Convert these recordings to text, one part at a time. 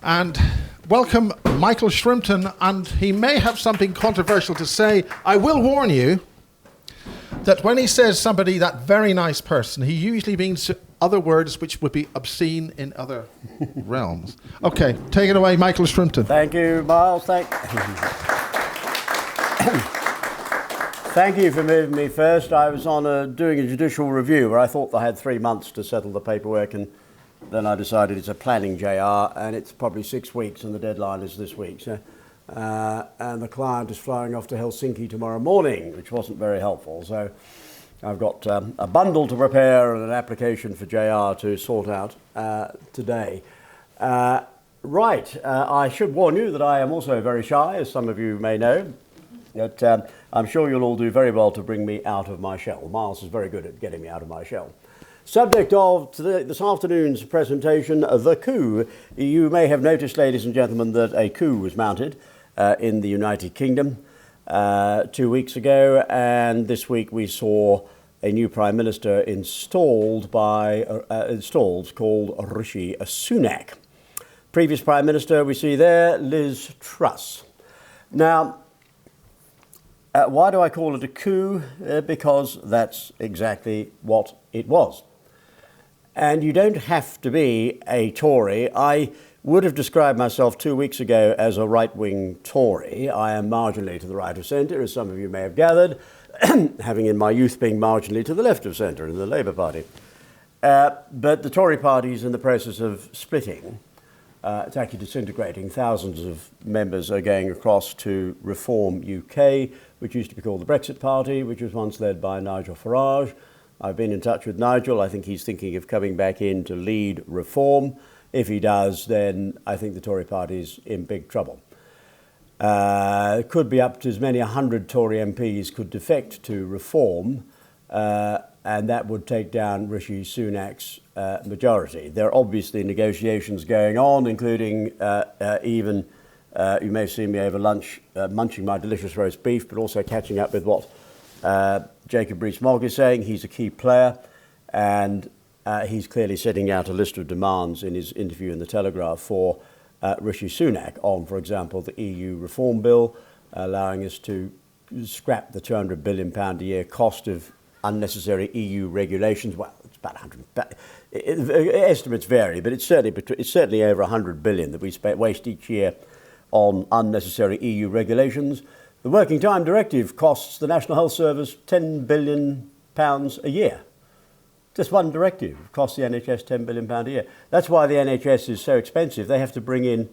And welcome Michael Shrimpton, and he may have something controversial to say. I will warn you that when he says somebody, that very nice person, he usually means other words which would be obscene in other realms. Okay, take it away, Michael Shrimpton. Thank you, Miles. Thank you for moving me first. I was on doing a judicial review where I thought I had 3 months to settle the paperwork, and then I decided it's a planning JR, and it's probably 6 weeks, and the deadline is this week. So, and the client is flying off to Helsinki tomorrow morning, which wasn't very helpful. So I've got a bundle to prepare and an application for JR to sort out today. I should warn you that I am also very shy, as some of you may know. But I'm sure you'll all do very well to bring me out of my shell. Miles is very good at getting me out of my shell. Subject of this afternoon's presentation, the coup. You may have noticed, ladies and gentlemen, that a coup was mounted in the United Kingdom 2 weeks ago, and this week we saw a new Prime Minister installed called Rishi Sunak. Previous Prime Minister we see there, Liz Truss. Now, why do I call it a coup? Because that's exactly what it was. And you don't have to be a Tory. I would have described myself 2 weeks ago as a right-wing Tory. I am marginally to the right of centre, as some of you may have gathered, having in my youth been marginally to the left of centre in the Labour Party. But the Tory party is in the process of splitting. It's actually disintegrating. Thousands of members are going across to Reform UK, which used to be called the Brexit Party, which was once led by Nigel Farage. I've been in touch with Nigel. I think he's thinking of coming back in to lead Reform. If he does, then I think the Tory party is in big trouble. It could be up to as many 100 Tory MPs could defect to Reform, and that would take down Rishi Sunak's majority. There are obviously negotiations going on, including you may have seen me over lunch munching my delicious roast beef, but also catching up with what Jacob Rees-Mogg is saying. He's a key player, and he's clearly setting out a list of demands in his interview in The Telegraph for Rishi Sunak on, for example, the EU reform bill, allowing us to scrap the £200 billion a year cost of unnecessary EU regulations. Well, it's about 100. Estimates vary, but it's certainly over 100 billion that we waste each year on unnecessary EU regulations. The Working Time Directive costs the National Health Service £10 billion a year. Just one directive costs the NHS £10 billion a year. That's why the NHS is so expensive. They have to bring in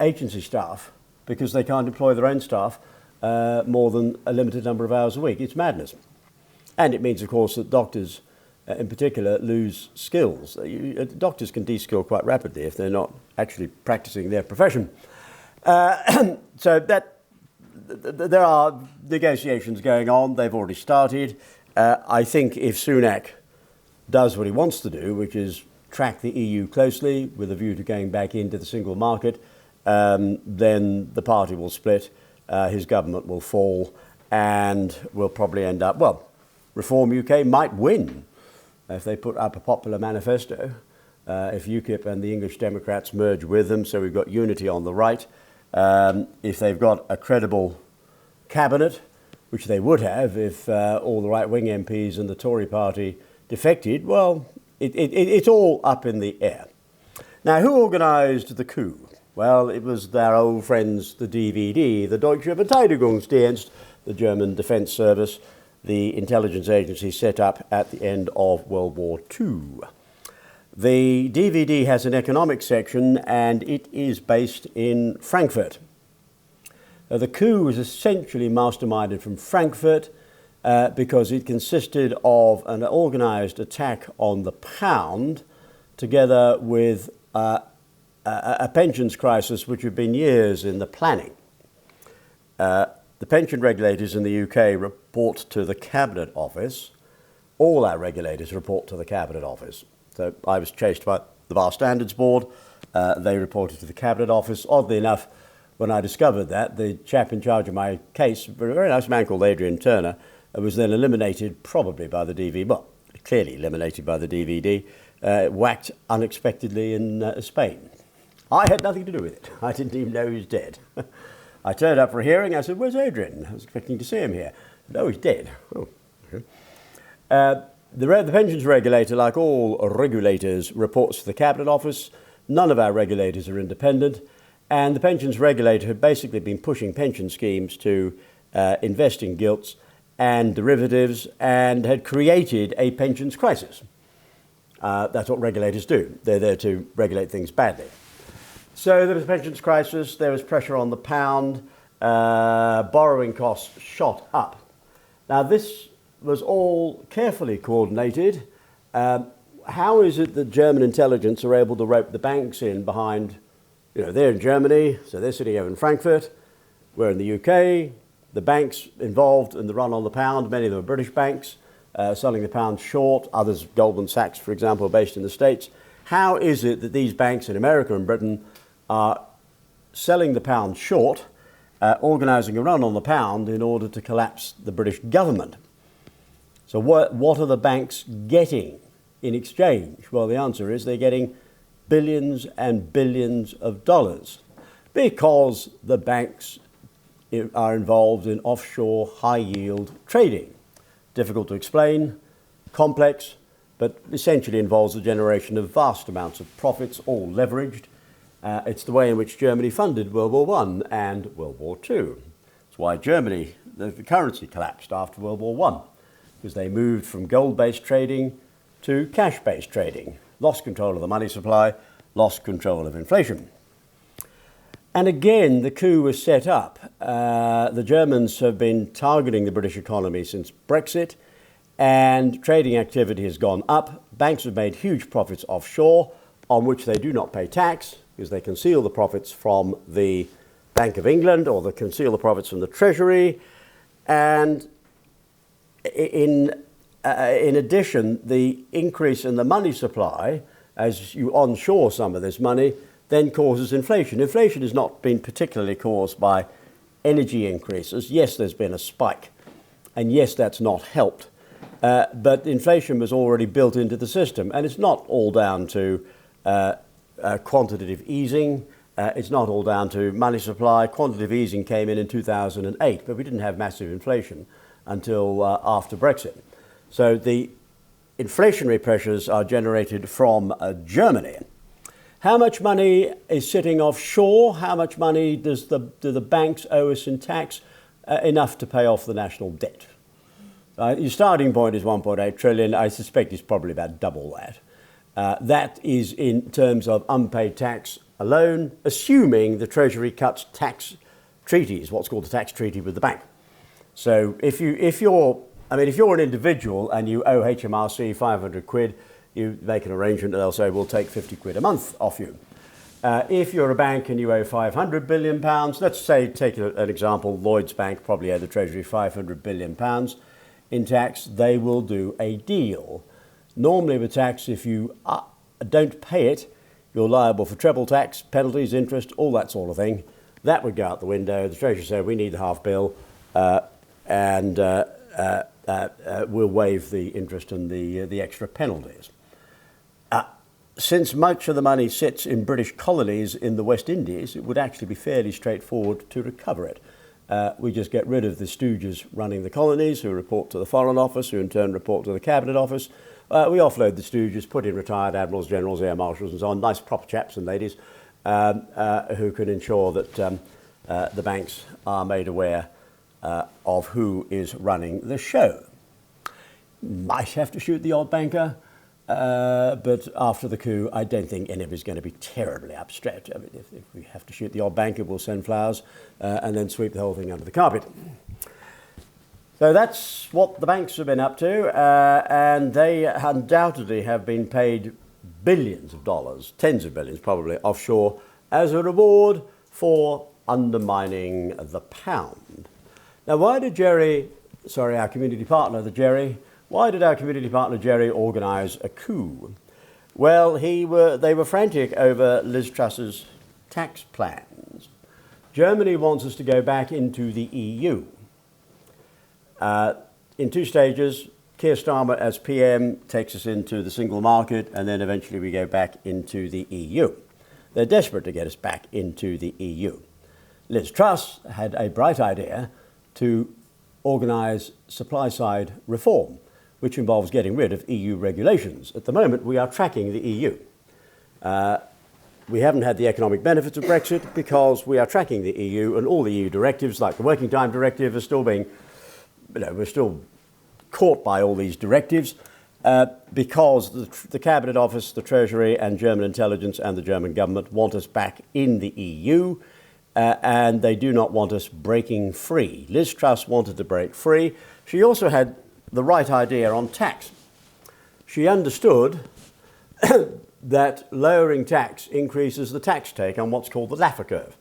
agency staff because they can't employ their own staff more than a limited number of hours a week. It's madness. And it means, of course, that doctors in particular lose skills. Doctors can de-skill quite rapidly if they're not actually practicing their profession. So there are negotiations going on. They've already started. I think if Sunak does what he wants to do, which is track the EU closely with a view to going back into the single market, then the party will split, his government will fall, and we'll probably end up, well, Reform UK might win if they put up a popular manifesto, if UKIP and the English Democrats merge with them, so we've got unity on the right. If they've got a credible cabinet, which they would have if all the right-wing MPs and the Tory party defected, well, it's all up in the air. Now, who organised the coup? Well, it was their old friends, the DVD, the Deutsche Verteidigungsdienst, the German Defence Service, the intelligence agency set up at the end of World War II. The DVD has an economic section, and it is based in Frankfurt. The coup was essentially masterminded from Frankfurt because it consisted of an organised attack on the pound together with a pensions crisis which had been years in the planning. The pension regulators in the UK report to the Cabinet Office. All our regulators report to the Cabinet Office. So I was chased by the Bar Standards Board. They reported to the Cabinet Office. Oddly enough, when I discovered that, the chap in charge of my case, a very nice man called Adrian Turner, was then eliminated probably by the DVD. Well, clearly eliminated by the DVD, whacked unexpectedly in Spain. I had nothing to do with it. I didn't even know he was dead. I turned up for a hearing. I said, "Where's Adrian? I was expecting to see him here." "No, he's dead." "Oh, okay." The pensions regulator, like all regulators, reports to the Cabinet Office. None of our regulators are independent. And the pensions regulator had basically been pushing pension schemes to invest in gilts and derivatives and had created a pensions crisis. That's what regulators do. They're there to regulate things badly. So there was a pensions crisis, there was pressure on the pound, borrowing costs shot up. Now this was all carefully coordinated. How is it that German intelligence are able to rope the banks in behind, they're in Germany, so they're sitting over in Frankfurt, we're in the UK, the banks involved in the run on the pound, many of them are British banks, selling the pound short, others, Goldman Sachs, for example, are based in the States. How is it that these banks in America and Britain are selling the pound short, organising a run on the pound in order to collapse the British government? So what are the banks getting in exchange? Well, the answer is they're getting billions and billions of dollars because the banks are involved in offshore high-yield trading. Difficult to explain, complex, but essentially involves the generation of vast amounts of profits, all leveraged. It's the way in which Germany funded World War I and World War II. It's why Germany, the currency collapsed after World War I, because they moved from gold-based trading to cash-based trading, lost control of the money supply, lost control of inflation. And again, the coup was set up. The Germans have been targeting the British economy since Brexit, and trading activity has gone up. Banks have made huge profits offshore, on which they do not pay tax, because they conceal the profits from the Bank of England, or they conceal the profits from the Treasury. And in addition, the increase in the money supply, as you onshore some of this money, then causes inflation. Inflation has not been particularly caused by energy increases. Yes, there's been a spike, and yes, that's not helped. But inflation was already built into the system, and it's not all down to quantitative easing. It's not all down to money supply. Quantitative easing came in 2008, but we didn't have massive inflation until after Brexit. So the inflationary pressures are generated from Germany. How much money is sitting offshore? How much money do the banks owe us in tax? Enough to pay off the national debt. Your starting point is 1.8 trillion. I suspect it's probably about double that. That is in terms of unpaid tax alone, assuming the Treasury cuts tax treaties, what's called the tax treaty with the bank. So if you're an individual and you owe HMRC 500 quid, you make an arrangement and they'll say, we'll take 50 quid a month off you. If you're a bank and you owe 500 billion pounds, let's say, take an example, Lloyds Bank probably owe the Treasury 500 billion pounds in tax, they will do a deal. Normally with tax, if you don't pay it, you're liable for treble tax, penalties, interest, all that sort of thing. That would go out the window. The Treasury said, we need the half bill, and we'll waive the interest and the extra penalties. Since much of the money sits in British colonies in the West Indies, it would actually be fairly straightforward to recover it. We just get rid of the stooges running the colonies who report to the Foreign Office, who in turn report to the Cabinet Office. We offload the stooges, put in retired admirals, generals, air marshals and so on, nice proper chaps and ladies who can ensure that the banks are made aware of who is running the show. Might have to shoot the odd banker, but after the coup, I don't think anybody's going to be terribly upset. I mean, if we have to shoot the odd banker, we'll send flowers and then sweep the whole thing under the carpet. So that's what the banks have been up to, and they undoubtedly have been paid billions of dollars, tens of billions probably, offshore as a reward for undermining the pound. Now, why did our community partner, why did our community partner Jerry organise a coup? Well, they were frantic over Liz Truss's tax plans. Germany wants us to go back into the EU. In two stages, Keir Starmer as PM takes us into the single market, and then eventually we go back into the EU. They're desperate to get us back into the EU. Liz Truss had a bright idea to organise supply-side reform, which involves getting rid of EU regulations. At the moment, we are tracking the EU. We haven't had the economic benefits of Brexit because we are tracking the EU, and all the EU directives, like the Working Time Directive, are still being, we're still caught by all these directives because the Cabinet Office, the Treasury, and German intelligence and the German government want us back in the EU, and they do not want us breaking free. Liz Truss wanted to break free. She also had the right idea on tax. She understood that lowering tax increases the tax take on what's called the Laffer curve.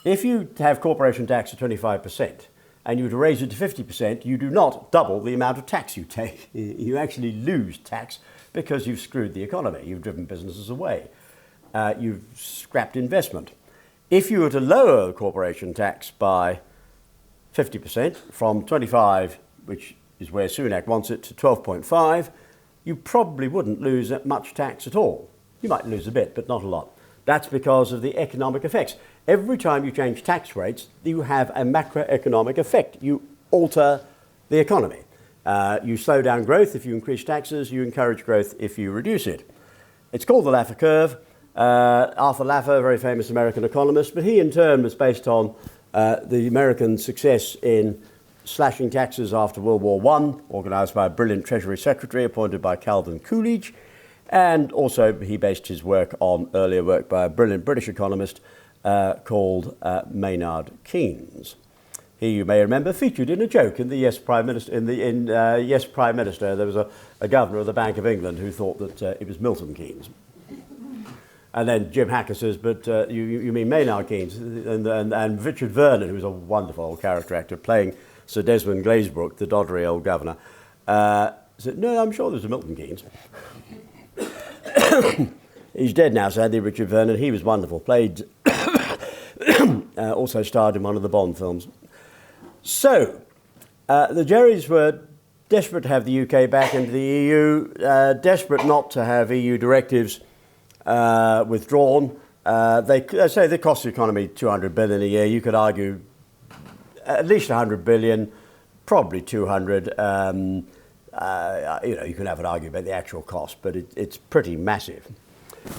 If you have corporation tax at 25% and you were to raise it to 50%, you do not double the amount of tax you take. You actually lose tax because you've screwed the economy. You've driven businesses away. You've scrapped investment. If you were to lower the corporation tax by 50% from 25, which is where Sunak wants it, to 12.5, you probably wouldn't lose that much tax at all. You might lose a bit, but not a lot. That's because of the economic effects. Every time you change tax rates, you have a macroeconomic effect. You alter the economy. You slow down growth if you increase taxes. You encourage growth if you reduce it. It's called the Laffer curve. Arthur Laffer, a very famous American economist, but he in turn was based on the American success in slashing taxes after World War I, organised by a brilliant Treasury Secretary appointed by Calvin Coolidge. And also he based his work on earlier work by a brilliant British economist called Maynard Keynes. He, you may remember, featured in a joke in the Yes Prime Minister. Yes Prime Minister, there was a governor of the Bank of England who thought that it was Milton Keynes. And then Jim Hacker says, but you mean Maynard Keynes? And Richard Vernon, who was a wonderful old character actor, playing Sir Desmond Glazebrook, the doddery old governor, said, no, I'm sure there's a Milton Keynes. He's dead now, sadly, Richard Vernon. He was wonderful. Played, also starred in one of the Bond films. So, the Jerrys were desperate to have the UK back into the EU, desperate not to have EU directives withdrawn. They say they cost the economy 200 billion a year. You could argue at least 100 billion, probably 200. You can have an argument about the actual cost, but it's pretty massive.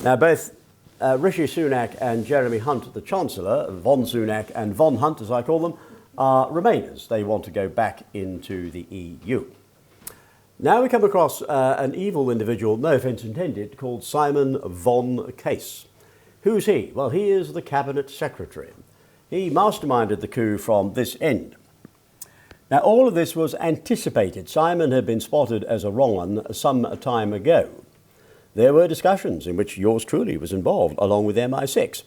Now, both Rishi Sunak and Jeremy Hunt, the Chancellor, von Sunak and von Hunt, as I call them, are Remainers. They want to go back into the EU. Now we come across an evil individual, no offence intended, called Simon von Case. Who's he? Well, he is the Cabinet Secretary. He masterminded the coup from this end. Now, all of this was anticipated. Simon had been spotted as a wrong one some time ago. There were discussions in which yours truly was involved, along with MI6.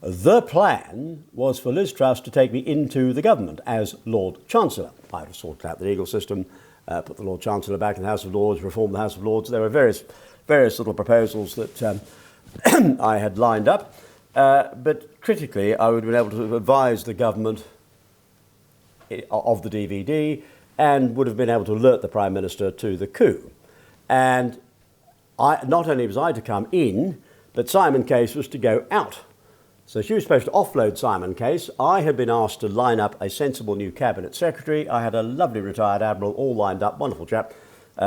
The plan was for Liz Truss to take me into the government as Lord Chancellor. I would have sorted out the legal system, put the Lord Chancellor back in the House of Lords, reform the House of Lords. There were various little proposals that I had lined up. But critically, I would have been able to advise the government of the DVD and would have been able to alert the Prime Minister to the coup. And not only was I to come in, but Simon Case was to go out. So she was supposed to offload Simon Case. I had been asked to line up a sensible new Cabinet Secretary. I had a lovely retired Admiral all lined up, wonderful chap.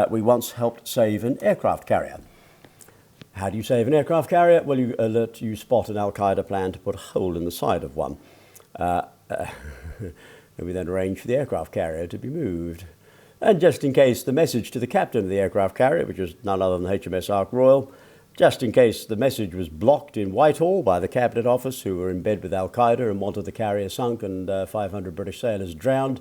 We once helped save an aircraft carrier. How do you save an aircraft carrier? Well, you spot an Al-Qaeda plan to put a hole in the side of one. And we then arranged for the aircraft carrier to be moved. And just in case the message to the captain of the aircraft carrier, which was none other than HMS Ark Royal, just in case the message was blocked in Whitehall by the Cabinet Office, who were in bed with Al-Qaeda and wanted the carrier sunk and 500 British sailors drowned,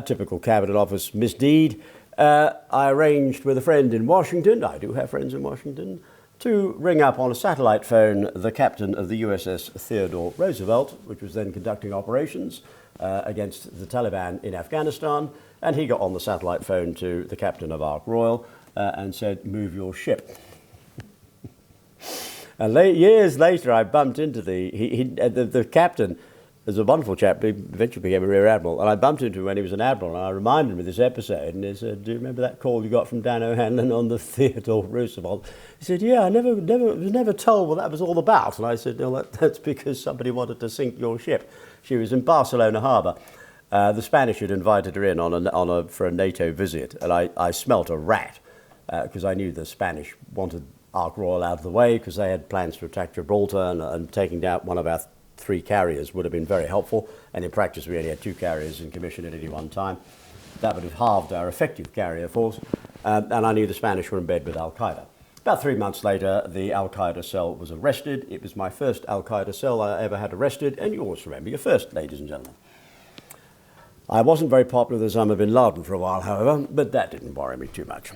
typical Cabinet Office misdeed, I arranged with a friend in Washington, I do have friends in Washington, to ring up on a satellite phone the captain of the USS Theodore Roosevelt, which was then conducting operations against the Taliban in Afghanistan, and he got on the satellite phone to the captain of Ark Royal and said, move your ship. And years later, I bumped into the captain, there's a wonderful chap who eventually became a rear admiral, and I bumped into him when he was an admiral, and I reminded him of this episode, and he said, "Do you remember that call you got from Dan O'Hanlon on the Theodore Roosevelt?" He said, "Yeah, I was never told what that was all about." And I said, "No, that's because somebody wanted to sink your ship." She was in Barcelona harbour. The Spanish had invited her in for a NATO visit, and I smelt a rat because I knew the Spanish wanted Ark Royal out of the way because they had plans to attack Gibraltar, and taking down one of our 3 carriers would have been very helpful. And in practice, we only had 2 carriers in commission at any one time. That would have halved our effective carrier force. And I knew the Spanish were in bed with Al-Qaeda. About 3 months later, the Al-Qaeda cell was arrested. It was my first Al-Qaeda cell I ever had arrested, and you always remember your first, ladies and gentlemen. I wasn't very popular with Osama bin Laden for a while, however, but that didn't worry me too much.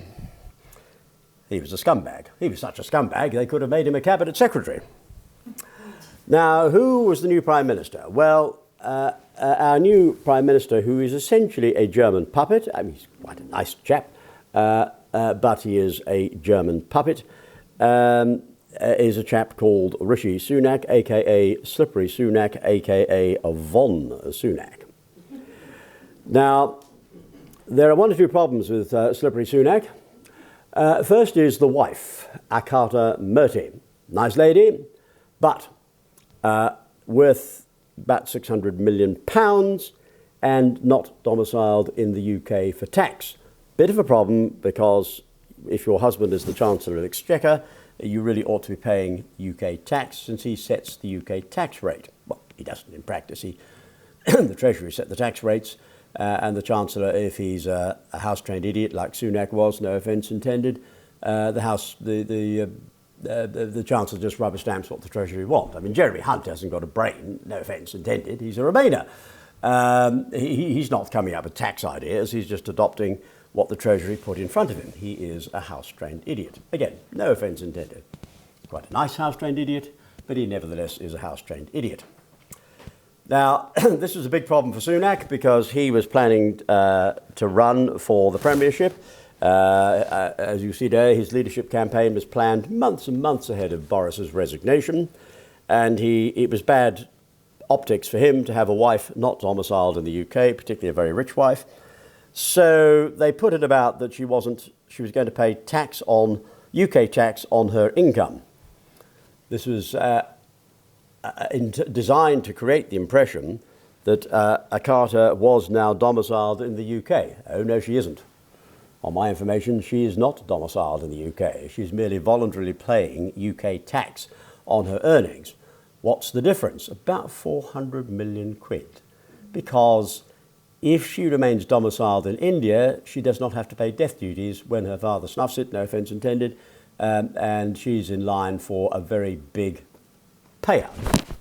He was a scumbag. He was such a scumbag, they could have made him a cabinet secretary. Now, who was the new Prime Minister? Well, our new Prime Minister, who is essentially a German puppet, I mean, he's quite a nice chap, but he is a German puppet, is a chap called Rishi Sunak, a.k.a. Slippery Sunak, a.k.a. Von Sunak. Now, there are 1 or 2 problems with Slippery Sunak. First is the wife, Akata Murty. Nice lady, but worth about £600 million and not domiciled in the UK for tax. Bit of a problem because if your husband is the Chancellor of the Exchequer, you really ought to be paying UK tax since he sets the UK tax rate. Well, he doesn't in practice. The Treasury set the tax rates, and the Chancellor, if he's a house-trained idiot like Sunak was, no offence intended, the Chancellor just rubber stamps what the Treasury want. I mean, Jeremy Hunt hasn't got a brain, no offence intended. He's a Remainer. He's not coming up with tax ideas. He's just adopting what the Treasury put in front of him. He is a house-trained idiot. Again, no offence intended. Quite a nice house-trained idiot, but he nevertheless is a house-trained idiot. Now, this was a big problem for Sunak because he was planning to run for the premiership. As you see there, his leadership campaign was planned months and months ahead of Boris's resignation, and it was bad optics for him to have a wife not domiciled in the UK, particularly a very rich wife. So they put it about that she was going to pay UK tax on her income. This was designed to create the impression that Akata was now domiciled in the UK. Oh, no, she isn't. On my information, she is not domiciled in the UK. She's merely voluntarily paying UK tax on her earnings. What's the difference? About 400 million quid. Because if she remains domiciled in India, she does not have to pay death duties when her father snuffs it, no offence intended, and she's in line for a very big payout.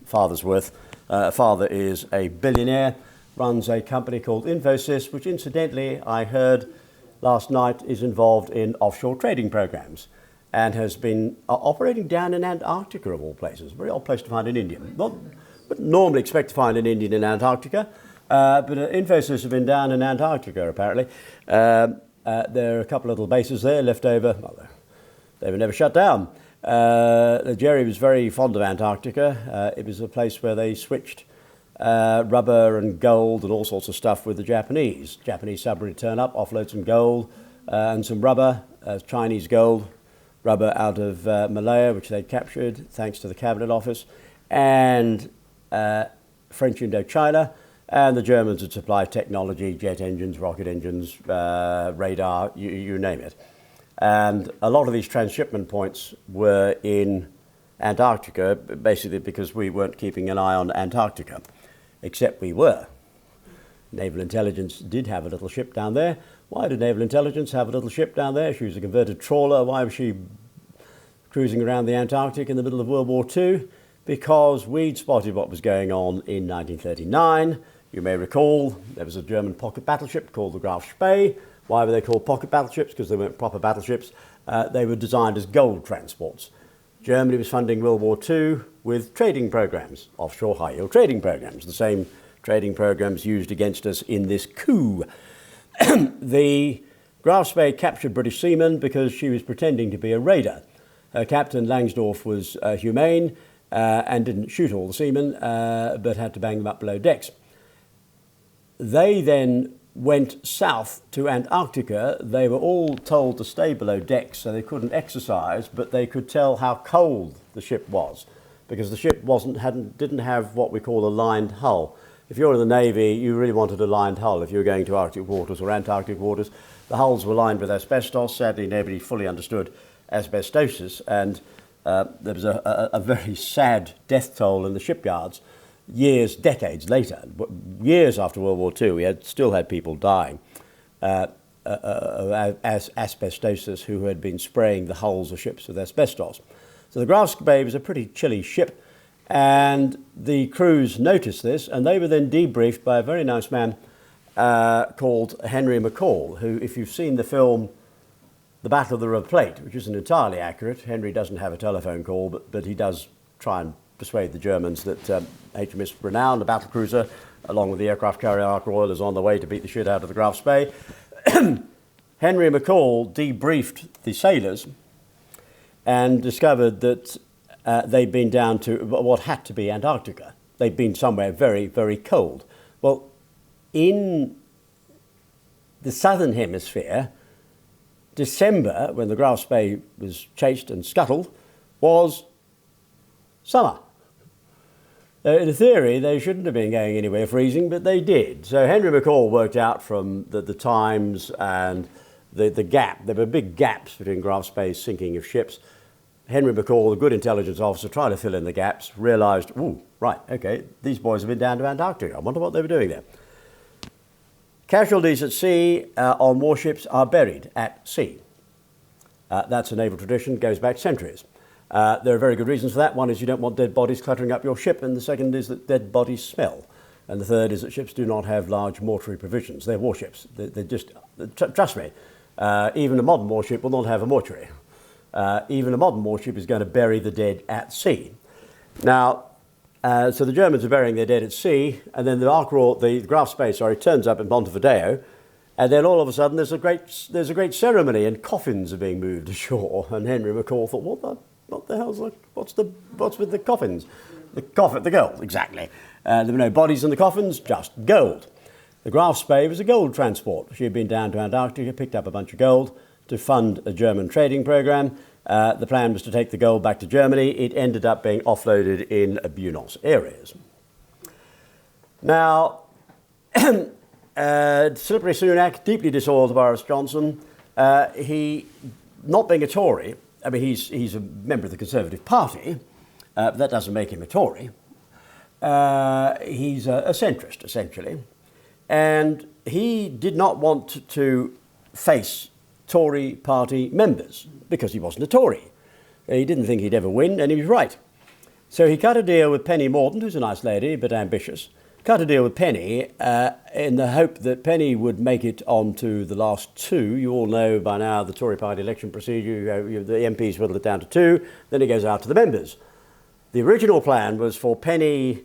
Father is a billionaire, runs a company called Infosys, which incidentally I heard last night is involved in offshore trading programs and has been operating down in Antarctica of all places. Very odd place to find an Indian. Not normally expect to find an Indian in Antarctica, but Infosys have been down in Antarctica apparently. There are a couple of little bases there left over. Well, they were never shut down. Jerry was very fond of Antarctica. It was a place where they switched rubber and gold and all sorts of stuff with the Japanese. Japanese submarine turn up, offload some gold and some rubber, Chinese gold, rubber out of Malaya, which they'd captured thanks to the Cabinet Office, and French Indochina, and the Germans would supply technology, jet engines, rocket engines, radar, you name it. And a lot of these transshipment points were in Antarctica, basically because we weren't keeping an eye on Antarctica, except we were. Naval Intelligence did have a little ship down there. Why did Naval Intelligence have a little ship down there? She was a converted trawler. Why was she cruising around the Antarctic in the middle of World War II? Because we'd spotted what was going on in 1939. You may recall there was a German pocket battleship called the Graf Spee. Why were they called pocket battleships? Because they weren't proper battleships. They were designed as gold transports. Germany was funding World War II with trading programs, offshore high-yield trading programs, the same trading programs used against us in this coup. The Graf Spee captured British seamen because she was pretending to be a raider. Her captain, Langsdorff, was humane, and didn't shoot all the seamen, but had to bang them up below decks. They then went south to Antarctica. They were all told to stay below decks, so they couldn't exercise, but they could tell how cold the ship was, because the ship didn't have what we call a lined hull. If you're in the Navy, you really wanted a lined hull if you were going to Arctic waters or Antarctic waters. The hulls were lined with asbestos. Sadly, nobody fully understood asbestosis, and there was a very sad death toll in the shipyards decades later. Years after World War II, we still had people dying of asbestosis who had been spraying the hulls of ships with asbestos. So the Graf Spee was a pretty chilly ship, and the crews noticed this, and they were then debriefed by a very nice man called Henry McCall, who, if you've seen the film The Battle of the River Plate, which isn't entirely accurate, Henry doesn't have a telephone call, but he does try and persuade the Germans that HMS Renown, the battle cruiser, along with the aircraft carrier Ark Royal, is on the way to beat the shit out of the Graf Spee. Henry McCall debriefed the sailors and discovered that they'd been down to what had to be Antarctica. They'd been somewhere very, very cold. Well, in the southern hemisphere, December, when the Graf Spee was chased and scuttled, was summer. In theory, they shouldn't have been going anywhere freezing, but they did. So Henry McCall worked out from the times and the gap. There were big gaps between Graf Spee's sinking of ships. Henry McCall, a good intelligence officer, trying to fill in the gaps, realised, ooh, right, okay, these boys have been down to Antarctica. I wonder what they were doing there. Casualties at sea on warships are buried at sea. That's a naval tradition, goes back centuries. There are very good reasons for that. One is you don't want dead bodies cluttering up your ship, and the second is that dead bodies smell. And the third is that ships do not have large mortuary provisions. They're warships. They just, trust me, even a modern warship will not have a mortuary. Even a modern warship is going to bury the dead at sea. Now, so the Germans are burying their dead at sea, and then the Graf Spee, turns up in Montevideo, and then all of a sudden there's a great ceremony, and coffins are being moved ashore. And Henry McCall thought, what the hell's what's with the coffins? The gold, exactly. There were no bodies in the coffins, just gold. The Graf Spee was a gold transport. She had been down to Antarctica, picked up a bunch of gold to fund a German trading program. The plan was to take the gold back to Germany. It ended up being offloaded in Buenos Aires. Now, slippery Sunak, deeply disoiled Boris Johnson. He, not being a Tory, I mean, he's a member of the Conservative Party, but that doesn't make him a Tory. He's a centrist, essentially. And he did not want to face Tory party members because he wasn't a Tory. He didn't think he'd ever win, and he was right. So he cut a deal with Penny Mordaunt, who's a nice lady but ambitious, cut a deal with Penny in the hope that Penny would make it on to the last two. You all know by now the Tory party election procedure. The MPs whittle it down to two, then it goes out to the members. The original plan was for Penny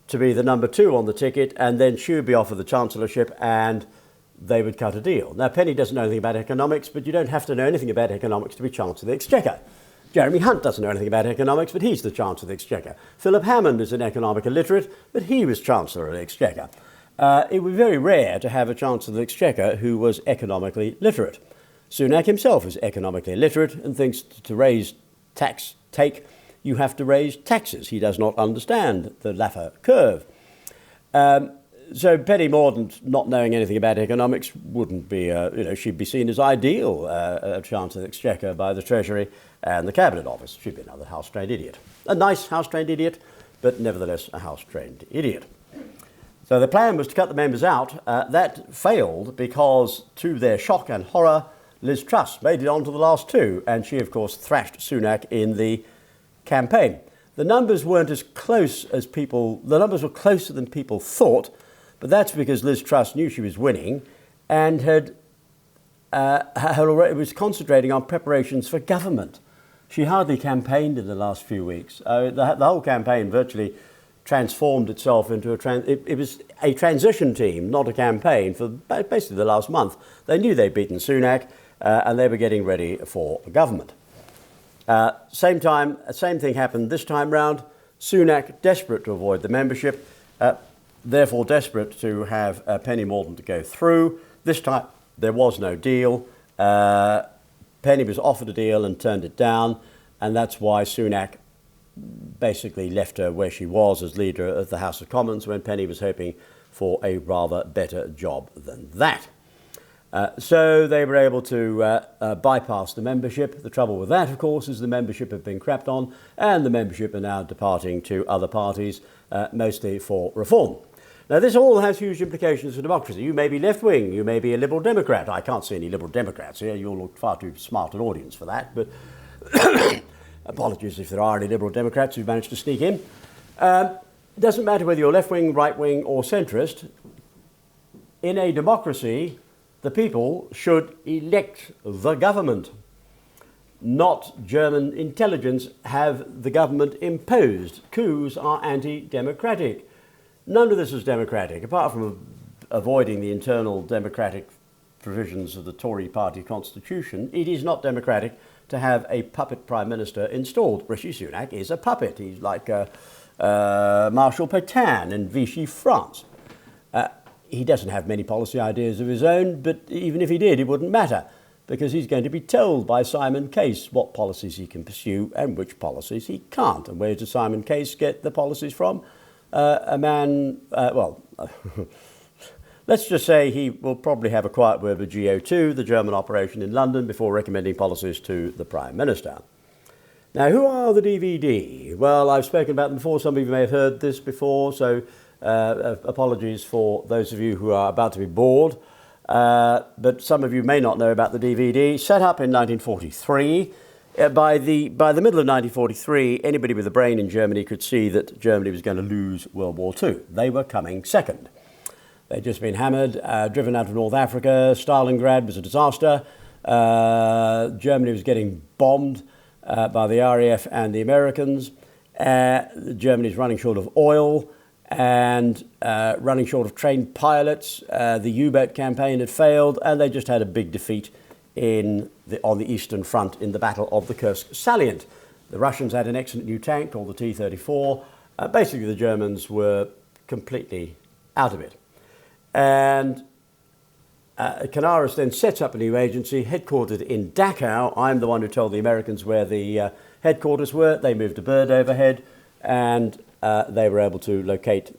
to be the number two on the ticket, and then she would be offered the chancellorship and they would cut a deal. Now, Penny doesn't know anything about economics, but you don't have to know anything about economics to be Chancellor of the Exchequer. Jeremy Hunt doesn't know anything about economics, but he's the Chancellor of the Exchequer. Philip Hammond is an economic illiterate, but he was Chancellor of the Exchequer. It was very rare to have a Chancellor of the Exchequer who was economically literate. Sunak himself is economically illiterate and thinks to raise tax take, you have to raise taxes. He does not understand the Laffer curve. So Penny Mordaunt, not knowing anything about economics, wouldn't be, she'd be seen as ideal Chancellor of the Exchequer by the Treasury and the Cabinet Office. She'd be another house-trained idiot. A nice house-trained idiot, but nevertheless a house-trained idiot. So the plan was to cut the members out. That failed because, to their shock and horror, Liz Truss made it on to the last two, and she, of course, thrashed Sunak in the campaign. The numbers weren't as close as the numbers were closer than people thought, but that's because Liz Truss knew she was winning and was concentrating on preparations for government. She hardly campaigned in the last few weeks. The whole campaign virtually transformed itself into it was a transition team, not a campaign, for basically the last month. They knew they'd beaten Sunak and they were getting ready for government. Same thing happened this time round. Sunak, desperate to avoid the membership, therefore desperate to have Penny Mordaunt to go through. This time there was no deal. Penny was offered a deal and turned it down, and that's why Sunak basically left her where she was as leader of the House of Commons when Penny was hoping for a rather better job than that. So they were able to bypass the membership. The trouble with that, of course, is the membership have been crapped on, and the membership are now departing to other parties, mostly for reform. Now, this all has huge implications for democracy. You may be left-wing, you may be a Liberal Democrat. I can't see any Liberal Democrats here. You'll look far too smart an audience for that, but apologies if there are any Liberal Democrats who've managed to sneak in. It doesn't matter whether you're left-wing, right-wing or centrist. In a democracy, the people should elect the government, not German intelligence have the government imposed. Coups are anti-democratic. None of this is democratic, apart from avoiding the internal democratic provisions of the Tory party constitution. It is not democratic to have a puppet prime minister installed. Rishi Sunak is a puppet. He's like Marshal Pétain in Vichy France. He doesn't have many policy ideas of his own, but even if he did, it wouldn't matter, because he's going to be told by Simon Case what policies he can pursue and which policies he can't. And where does Simon Case get the policies from? Let's just say he will probably have a quiet word with GO2, the German operation in London, before recommending policies to the Prime Minister. Now, who are the DVD? Well, I've spoken about them before. Some of you may have heard this before, so apologies for those of you who are about to be bored. But some of you may not know about the DVD. Set up in 1943. By the middle of 1943, anybody with a brain in Germany could see that Germany was going to lose World War II. They were coming second. They'd just been hammered, driven out of North Africa. Stalingrad was a disaster. Germany was getting bombed by the RAF and the Americans. Germany's running short of oil and running short of trained pilots. The U-boat campaign had failed, and they just had a big defeat on the Eastern Front in the Battle of the Kursk salient. The Russians had an excellent new tank called the T-34. Basically, the Germans were completely out of it. And Canaris then sets up a new agency headquartered in Dachau. I'm the one who told the Americans where the headquarters were. They moved a bird overhead, and they were able to locate,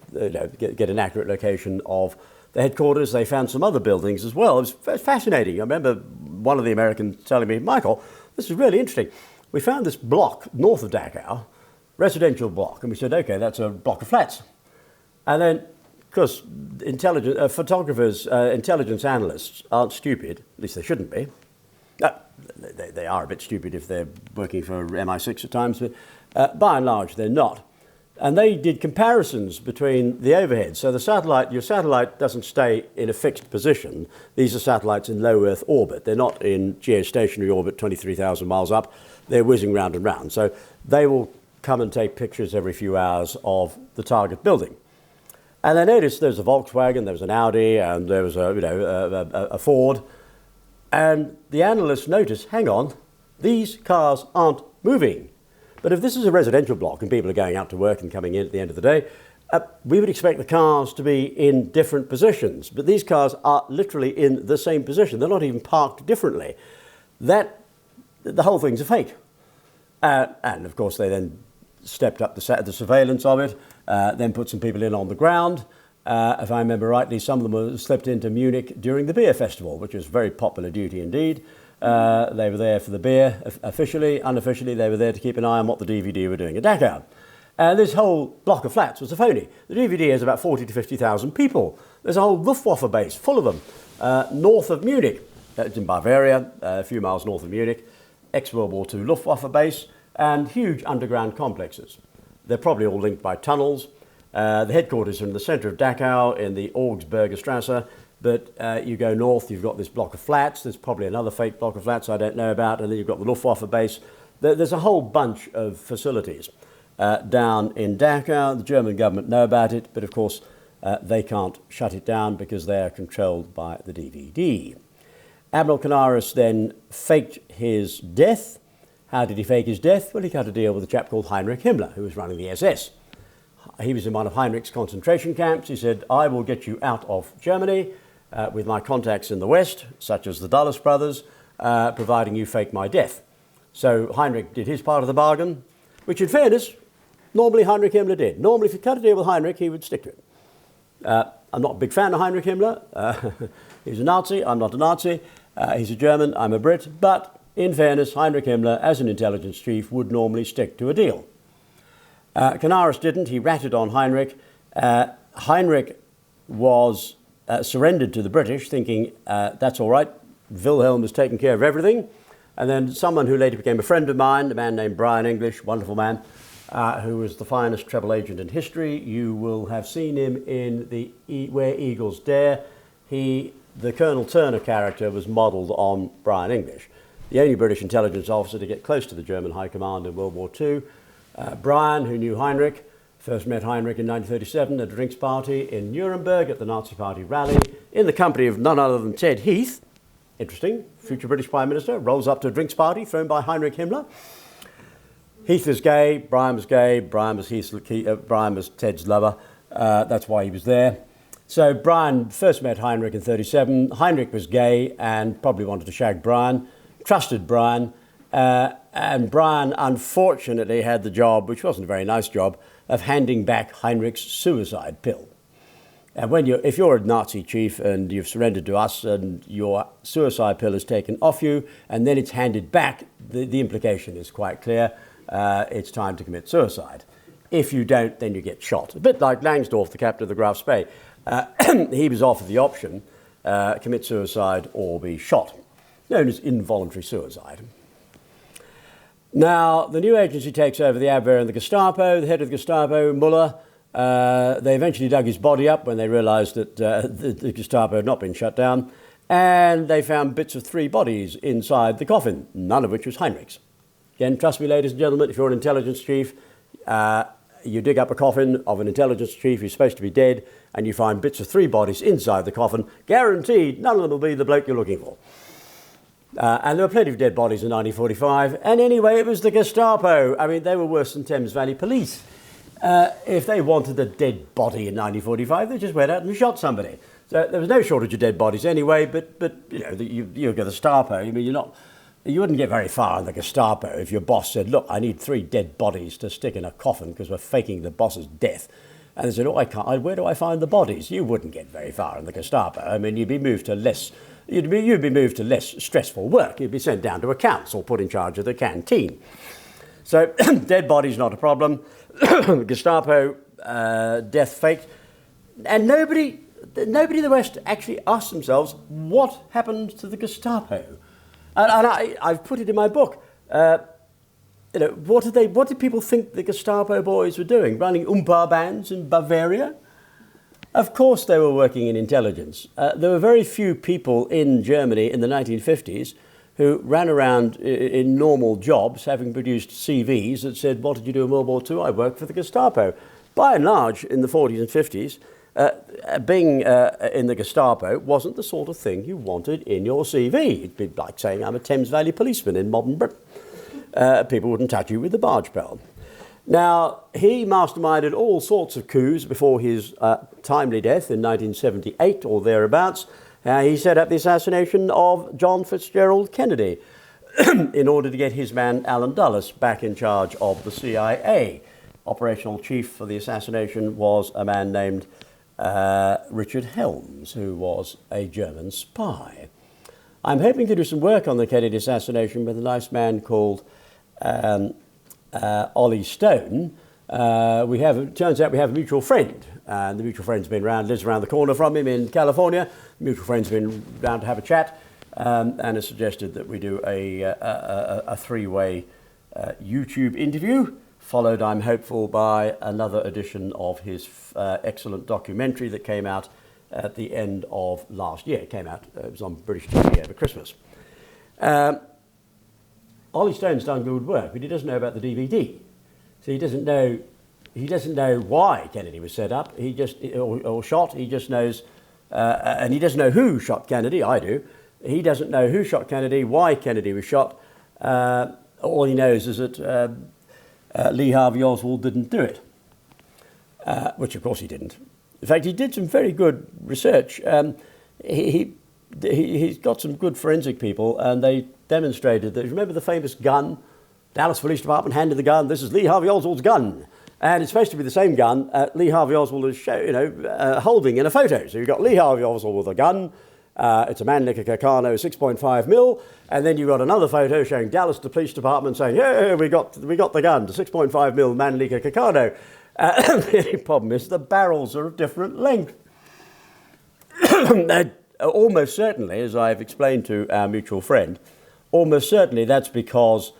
get an accurate location of the headquarters. They found some other buildings as well. It was fascinating. I remember one of the Americans telling me, "Michael, this is really interesting. We found this block north of Dachau, residential block." And we said, "Okay, that's a block of flats." And then, of course, photographers, intelligence analysts aren't stupid. At least they shouldn't be. They are a bit stupid if they're working for MI6 at times, but by and large, they're not. And they did comparisons between the overheads. So your satellite doesn't stay in a fixed position. These are satellites in low Earth orbit. They're not in geostationary orbit 23,000 miles up. They're whizzing round and round. So they will come and take pictures every few hours of the target building. And they noticed there was a Volkswagen, there was an Audi, and there was a Ford. And the analysts noticed, hang on, these cars aren't moving. But if this is a residential block and people are going out to work and coming in at the end of the day, we would expect the cars to be in different positions. But these cars are literally in the same position. They're not even parked differently. The whole thing's a fake. And of course, they then stepped up the surveillance of it, then put some people in on the ground. If I remember rightly, some of them were slipped into Munich during the beer festival, which was very popular duty indeed. They were there for the beer officially. Unofficially, they were there to keep an eye on what the DVD were doing at Dachau. And this whole block of flats was a phony. The DVD has about 40 to 50,000 people. There's a whole Luftwaffe base full of them north of Munich. It's in Bavaria, a few miles north of Munich. Ex-World War II Luftwaffe base and huge underground complexes. They're probably all linked by tunnels. The headquarters are in the centre of Dachau in the Augsburger Strasse. But you go north, you've got this block of flats. There's probably another fake block of flats I don't know about. And then you've got the Luftwaffe base. There's a whole bunch of facilities down in Dachau. The German government know about it. But of course, they can't shut it down because they are controlled by the DVD. Admiral Canaris then faked his death, How did he fake his death? Well, he cut a deal with a chap called Heinrich Himmler, who was running the SS. He was in one of Heinrich's concentration camps. He said, I will get you out of Germany with my contacts in the West, such as the Dulles brothers, providing you fake my death. So Heinrich did his part of the bargain, which in fairness, normally Heinrich Himmler did. Normally, if you cut a deal with Heinrich, he would stick to it. I'm not a big fan of Heinrich Himmler. He's a Nazi. I'm not a Nazi. He's a German. I'm a Brit. But in fairness, Heinrich Himmler, as an intelligence chief, would normally stick to a deal. Canaris didn't. He ratted on Heinrich. Heinrich was surrendered to the British, thinking that's all right. Wilhelm was taking care of everything. And then someone who later became a friend of mine, a man named Brian English, wonderful man, who was the finest treble agent in history. You will have seen him in Where Eagles Dare. The Colonel Turner character was modelled on Brian English, the only British intelligence officer to get close to the German High Command in World War II. Brian, who knew Heinrich, first met Heinrich in 1937 at a drinks party in Nuremberg at the Nazi Party rally in the company of none other than Ted Heath. Interesting, future British Prime Minister, rolls up to a drinks party thrown by Heinrich Himmler. Heath was gay, Brian was gay, Brian was Ted's lover. That's why he was there. So Brian first met Heinrich in 1937. Heinrich was gay and probably wanted to shag Brian, trusted Brian, and Brian unfortunately had the job, which wasn't a very nice job, of handing back Heinrich's suicide pill. And if you're a Nazi chief and you've surrendered to us and your suicide pill is taken off you and then it's handed back, the implication is quite clear. It's time to commit suicide. If you don't, then you get shot. A bit like Langsdorff, the captain of the Graf Spee. He was offered the option, commit suicide or be shot, known as involuntary suicide. Now, the new agency takes over the Abwehr and the Gestapo. The head of the Gestapo, Muller, they eventually dug his body up when they realised that the Gestapo had not been shut down, and they found bits of 3 bodies inside the coffin, none of which was Heinrich's. Again, trust me, ladies and gentlemen, if you're an intelligence chief, you dig up a coffin of an intelligence chief who's supposed to be dead, and you find bits of 3 bodies inside the coffin, guaranteed none of them will be the bloke you're looking for. And there were plenty of dead bodies in 1945, and anyway, it was the Gestapo. I mean, they were worse than Thames Valley Police. If they wanted a dead body in 1945, they just went out and shot somebody. So there was no shortage of dead bodies anyway, but you know, you're the Gestapo. I mean, you wouldn't get very far in the Gestapo if your boss said, look, I need 3 dead bodies to stick in a coffin because we're faking the boss's death. And they said, oh, I can't. Where do I find the bodies? You wouldn't get very far in the Gestapo. I mean, you'd be moved to less stressful work. You'd be sent down to accounts or put in charge of the canteen. So dead bodies not a problem. Gestapo death faked, and nobody in the West actually asked themselves what happened to the Gestapo. And I've put it in my book. What did people think the Gestapo boys were doing? Running Umpa bands in Bavaria? Of course they were working in intelligence. There were very few people in Germany in the 1950s who ran around in normal jobs, having produced CVs that said, what did you do in World War II? I worked for the Gestapo. By and large, in the 40s and 50s, being in the Gestapo wasn't the sort of thing you wanted in your CV. It'd be like saying I'm a Thames Valley policeman in modern Britain. People wouldn't touch you with the barge pole. Now, he masterminded all sorts of coups before his timely death in 1978 or thereabouts. He set up the assassination of John Fitzgerald Kennedy in order to get his man Alan Dulles back in charge of the CIA. Operational chief for the assassination was a man named Richard Helms, who was a German spy. I'm hoping to do some work on the Kennedy assassination with a nice man called Ollie Stone. It turns out we have a mutual friend, and the mutual friend's been around, lives around the corner from him in California. The mutual friend's been round to have a chat, and has suggested that we do a 3-way YouTube interview, followed, I'm hopeful, by another edition of his excellent documentary that came out at the end of last year. It was on British TV over Christmas. Ollie Stone's done good work, but he doesn't know about the DVD. So he doesn't know why Kennedy was set up. Or shot. He just knows, and he doesn't know who shot Kennedy. I do. He doesn't know who shot Kennedy, why Kennedy was shot. all he knows is that Lee Harvey Oswald didn't do it, which of course he didn't. In fact, he did some very good research. He's got some good forensic people, and they demonstrated that, remember the famous gun? Dallas Police Department handed the gun. This is Lee Harvey Oswald's gun. And it's supposed to be the same gun Lee Harvey Oswald is holding in a photo. So you've got Lee Harvey Oswald with a gun. It's a Mannlicher Carcano 6.5 mil. And then you've got another photo showing Dallas Police Department saying, yeah, we got the gun, the 6.5 mil Mannlicher Carcano. The only problem is the barrels are of different length. Almost certainly, as I've explained to our mutual friend, almost certainly that's because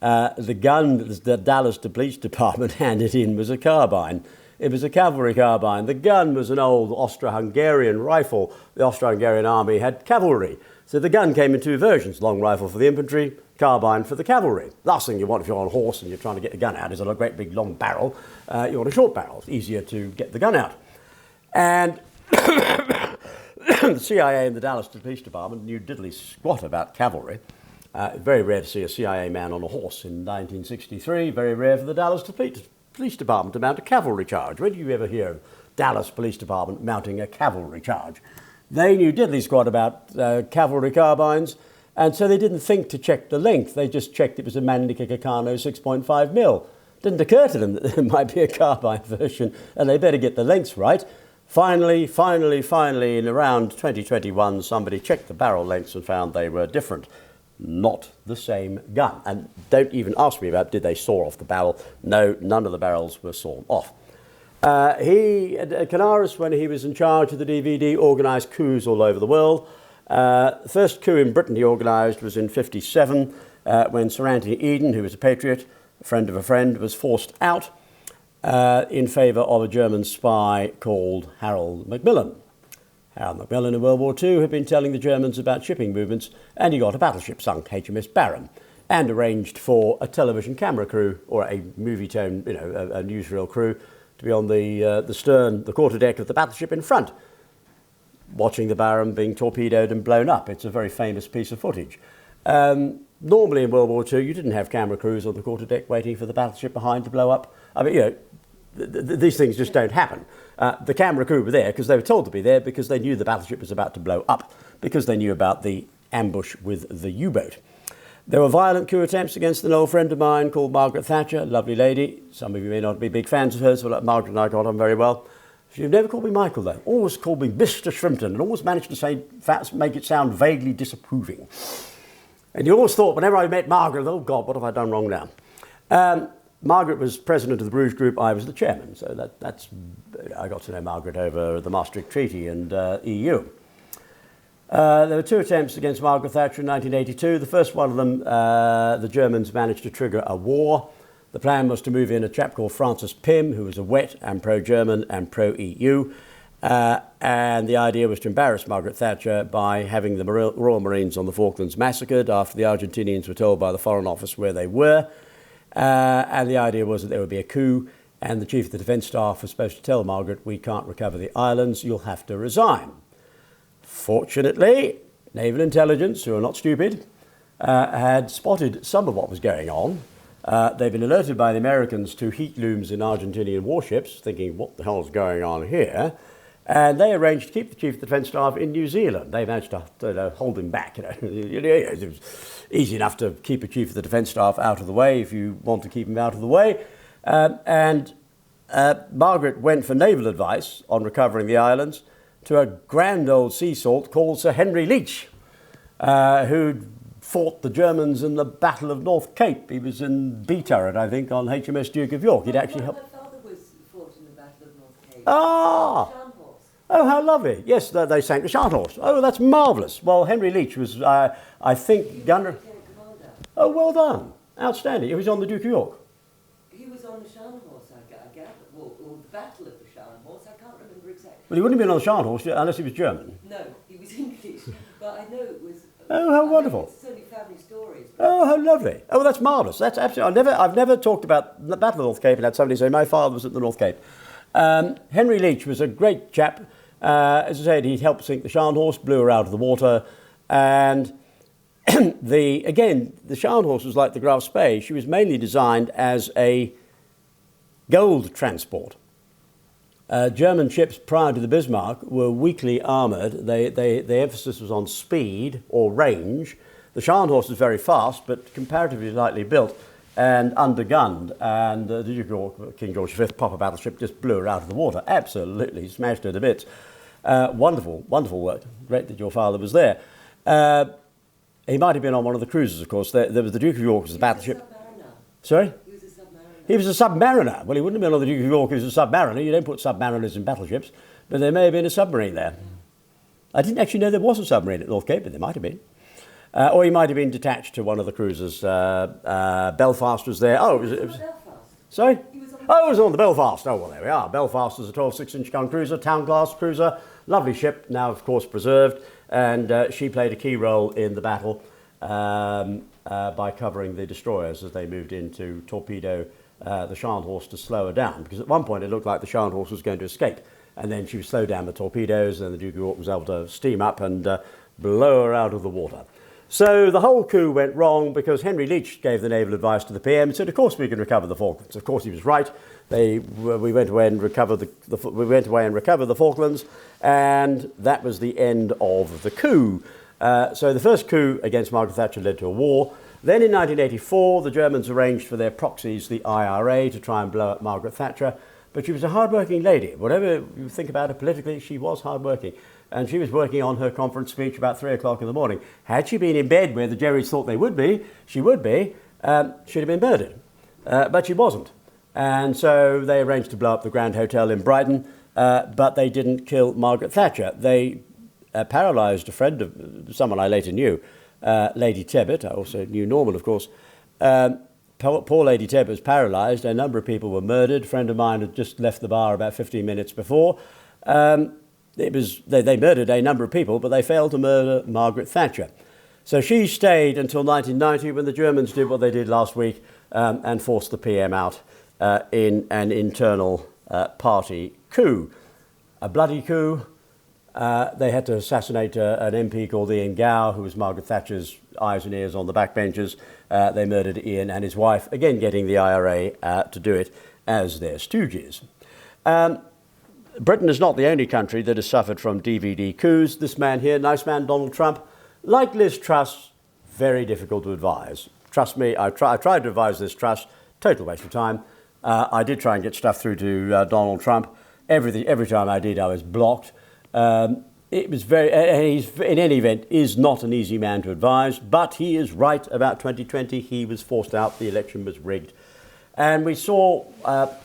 the gun that the Dallas Police Department handed in was a carbine. It was a cavalry carbine. The gun was an old Austro-Hungarian rifle. The Austro-Hungarian army had cavalry. So the gun came in two versions, long rifle for the infantry, carbine for the cavalry. Last thing you want if you're on a horse and you're trying to get the gun out is a great big long barrel. You want a short barrel. It's easier to get the gun out. And the CIA and the Dallas Police Department knew diddly squat about cavalry. Very rare to see a CIA man on a horse in 1963. Very rare for the Dallas Police Department to mount a cavalry charge. When do you ever hear of Dallas Police Department mounting a cavalry charge? They knew diddly squat about cavalry carbines, and so they didn't think to check the length. They just checked it was a Mannlicher Carcano 6.5 mil. Didn't occur to them that there might be a carbine version, and they better get the lengths right. Finally, in around 2021, somebody checked the barrel lengths and found they were different. Not the same gun. And don't even ask me about did they saw off the barrel. No, none of the barrels were sawn off. Canaris, when he was in charge of the DVD, organised coups all over the world. The first coup in Britain he organised was in 1957 when Sir Anthony Eden, who was a patriot, a friend of a friend, was forced out in favour of a German spy called Harold Macmillan. Harold Macmillan in World War II had been telling the Germans about shipping movements, and he got a battleship sunk, HMS Barham, and arranged for a television camera crew, or a movie tone, a newsreel crew, to be on the stern, the quarterdeck of the battleship in front, watching the Barham being torpedoed and blown up. It's a very famous piece of footage. Normally in World War II, you didn't have camera crews on the quarterdeck waiting for the battleship behind to blow up. I mean, these things just don't happen. The camera crew were there because they were told to be there because they knew the battleship was about to blow up, because they knew about the ambush with the U-boat. There were violent coup attempts against an old friend of mine called Margaret Thatcher, a lovely lady. Some of you may not be big fans of hers, but Margaret and I got on very well. She'd never called me Michael, though. Always called me Mr. Shrimpton, and always managed to make it sound vaguely disapproving. And you always thought, whenever I met Margaret, oh God, what have I done wrong now? Margaret was president of the Bruges Group. I was the chairman. So I got to know Margaret over the Maastricht Treaty and EU. There were two attempts against Margaret Thatcher in 1982. The first one of them, the Germans managed to trigger a war. The plan was to move in a chap called Francis Pym, who was a wet and pro-German and pro-EU. And the idea was to embarrass Margaret Thatcher by having the Royal Marines on the Falklands massacred after the Argentinians were told by the Foreign Office where they were. And the idea was that there would be a coup, and the Chief of the Defence Staff was supposed to tell Margaret, we can't recover the islands, you'll have to resign. Fortunately, naval intelligence, who are not stupid, had spotted some of what was going on. They'd been alerted by the Americans to heat looms in Argentinian warships, thinking, what the hell is going on here? And they arranged to keep the Chief of the Defence Staff in New Zealand. They managed to hold him back. It was easy enough to keep a Chief of the Defence Staff out of the way if you want to keep him out of the way. Margaret went for naval advice on recovering the islands to a grand old sea salt called Sir Henry Leach, who'd fought the Germans in the Battle of North Cape. He was in B turret, I think, on HMS Duke of York. He'd actually helped. My father was fought in the Battle of North Cape. Ah! Oh, how lovely. Yes, they sank the Sharnhorse. Oh, that's marvellous. Well, Henry Leach was, I think, gunner. Oh, well done. Outstanding. He was on the Duke of York. He was on the Sharnhorse, I gather. Or the Battle of the Sharnhorse. I can't remember exactly. Well, he wouldn't have been on the Sharnhorse unless he was German. No, he was English. But I know it was... Oh, how wonderful. It's only family stories. Oh, how lovely. Oh, that's marvellous. That's absolutely... I've never talked about the Battle of North Cape and had somebody say, my father was at the North Cape. Henry Leach was a great chap. As I said, he'd helped sink the Sharnhorse, blew her out of the water, and Again, the Scharnhorst was like the Graf Spee. She was mainly designed as a gold transport. German ships prior to the Bismarck were weakly armoured. The emphasis was on speed or range. The Scharnhorst was very fast, but comparatively lightly built and undergunned. And the King George V proper battleship just blew her out of the water. Absolutely smashed her to bits. Wonderful, wonderful work. Great that your father was there. He might have been on one of the cruisers, of course. There was the Duke of York, was a battleship. Sorry? He was a submariner. He was a submariner. Well, he wouldn't have been on the Duke of York. He was a submariner. You don't put submariners in battleships. But there may have been a submarine there. I didn't actually know there was a submarine at North Cape, but there might have been. Or he might have been detached to one of the cruisers. Belfast was there. Oh, it was Belfast. Sorry? He was on Oh, it was on the Belfast. Oh, well, there we are. Belfast is a 12 6-inch gun cruiser, town class cruiser. Lovely ship, now, of course, preserved. And she played a key role in the battle by covering the destroyers as they moved in to torpedo the Scharnhorst to slow her down. Because at one point it looked like the Scharnhorst was going to escape. And then she was slowed down with torpedoes, and the Duke of York was able to steam up and blow her out of the water. So the whole coup went wrong because Henry Leach gave the naval advice to the PM and said, of course we can recover the Falklands. Of course he was right. We went away and recovered the Falklands, and that was the end of the coup. So the first coup against Margaret Thatcher led to a war. Then in 1984, the Germans arranged for their proxies, the IRA, to try and blow up Margaret Thatcher. But she was a hard-working lady. Whatever you think about her politically, she was hard-working. And she was working on her conference speech about 3 o'clock in the morning. Had she been in bed where the Jerrys thought they would be, she'd have been murdered. But she wasn't. And so they arranged to blow up the Grand Hotel in Brighton, but they didn't kill Margaret Thatcher. They paralysed a friend of someone I later knew, Lady Tebbit. I also knew Norman, of course. Poor Lady Tebbit was paralysed. A number of people were murdered. A friend of mine had just left the bar about 15 minutes before. They murdered a number of people, but they failed to murder Margaret Thatcher. So she stayed until 1990 when the Germans did what they did last week and forced the PM out in an internal party coup. A bloody coup. They had to assassinate an MP called Ian Gow, who was Margaret Thatcher's eyes and ears on the backbenches. They murdered Ian and his wife, again getting the IRA to do it as their stooges. Britain is not the only country that has suffered from DVD coups. This man here, nice man, Donald Trump, like Liz Truss, very difficult to advise. Trust me, I tried to advise Liz Truss, total waste of time. I did try and get stuff through to Donald Trump. Every time I did, I was blocked. It was he's, in any event, is not an easy man to advise, but he is right about 2020. He was forced out, the election was rigged. And we saw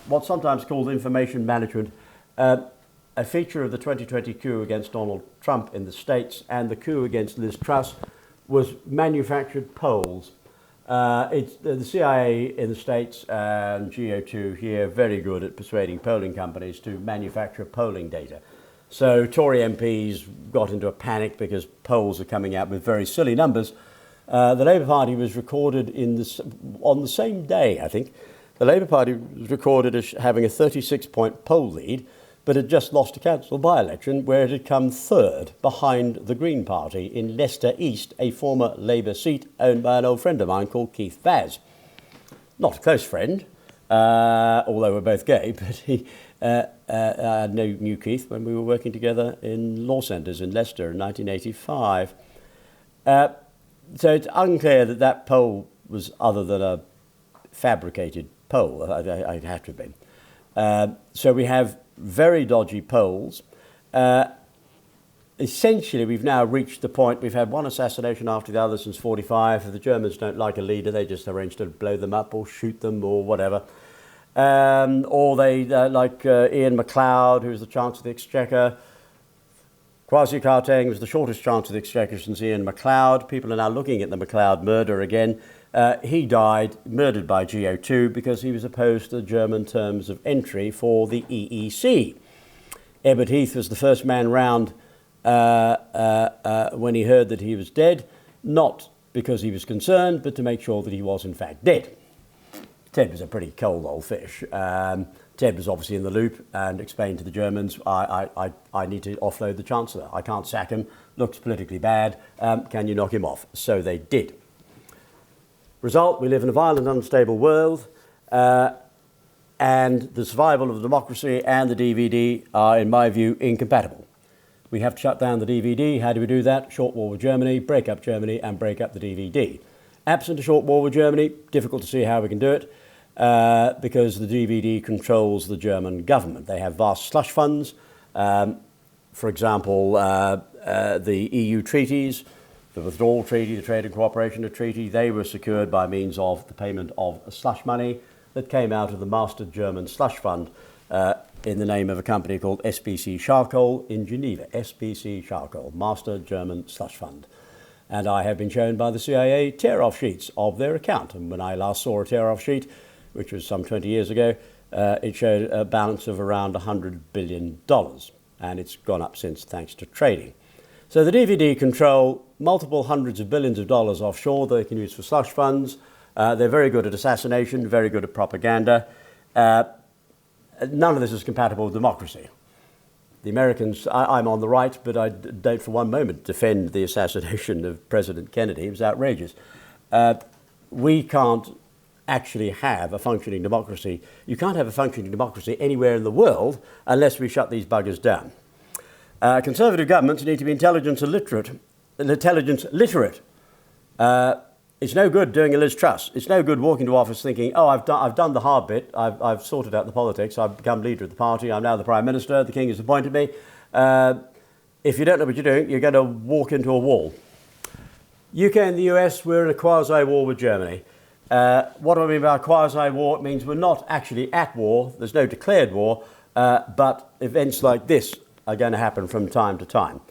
what's sometimes called information management, a feature of the 2020 coup against Donald Trump in the States and the coup against Liz Truss was manufactured polls. It's the CIA in the States and GO2 here very good at persuading polling companies to manufacture polling data. So Tory MPs got into a panic because polls are coming out with very silly numbers. The Labour Party was recorded on the same day, I think. The Labour Party was recorded as having a 36-point poll lead, but had just lost a council by-election where it had come third behind the Green Party in Leicester East, a former Labour seat owned by an old friend of mine called Keith Vaz. Not a close friend, although we're both gay, but I knew Keith when we were working together in law centres in Leicester in 1985. So it's unclear that poll was other than a fabricated poll. I'd have to have been. So we have very dodgy polls. Essentially, we've now reached the point, we've had one assassination after the other since 45. If the Germans don't like a leader, they just arrange to blow them up or shoot them or whatever. Or they, like Ian MacLeod, who's the Chancellor of the Exchequer. Kwasi Kwarteng was the shortest Chancellor of the Exchequer since Ian MacLeod. People are now looking at the MacLeod murder again. He died, murdered by GO2, because he was opposed to the German terms of entry for the EEC. Ebert Heath was the first man round when he heard that he was dead, not because he was concerned, but to make sure that he was in fact dead. Ted was a pretty cold old fish. Ted was obviously in the loop and explained to the Germans, I need to offload the Chancellor. I can't sack him. Looks politically bad. Can you knock him off? So they did. Result, we live in a violent, unstable world, and the survival of democracy and the DVD are, in my view, incompatible. We have to shut down the DVD. How do we do that? Short war with Germany, break up Germany, and break up the DVD. Absent a short war with Germany, difficult to see how we can do it, because the DVD controls the German government. They have vast slush funds. For example, the EU treaties, the withdrawal treaty, the trade and cooperation treaty, they were secured by means of the payment of slush money that came out of the Master German Slush Fund in the name of a company called SPC Charcoal in Geneva. SPC Charcoal, Master German Slush Fund. And I have been shown by the CIA tear-off sheets of their account. And when I last saw a tear-off sheet, which was some 20 years ago, it showed a balance of around $100 billion. And it's gone up since, thanks to trading. So the DVD control multiple hundreds of billions of dollars offshore that they can use for slush funds. They're very good at assassination, very good at propaganda. None of this is compatible with democracy. The Americans, I'm on the right, but I don't for one moment defend the assassination of President Kennedy. It was outrageous. We can't actually have a functioning democracy. You can't have a functioning democracy anywhere in the world unless we shut these buggers down. Conservative governments need to be intelligence literate. It's no good doing a Liz Truss. It's no good walking to office thinking, oh, I've done the hard bit. I've sorted out the politics. I've become leader of the party. I'm now the Prime Minister. The King has appointed me. If you don't know what you're doing, you're going to walk into a wall. UK and the US, we're in a quasi-war with Germany. What do I mean by quasi-war? It means we're not actually at war. There's no declared war. But events like this are going to happen from time to time.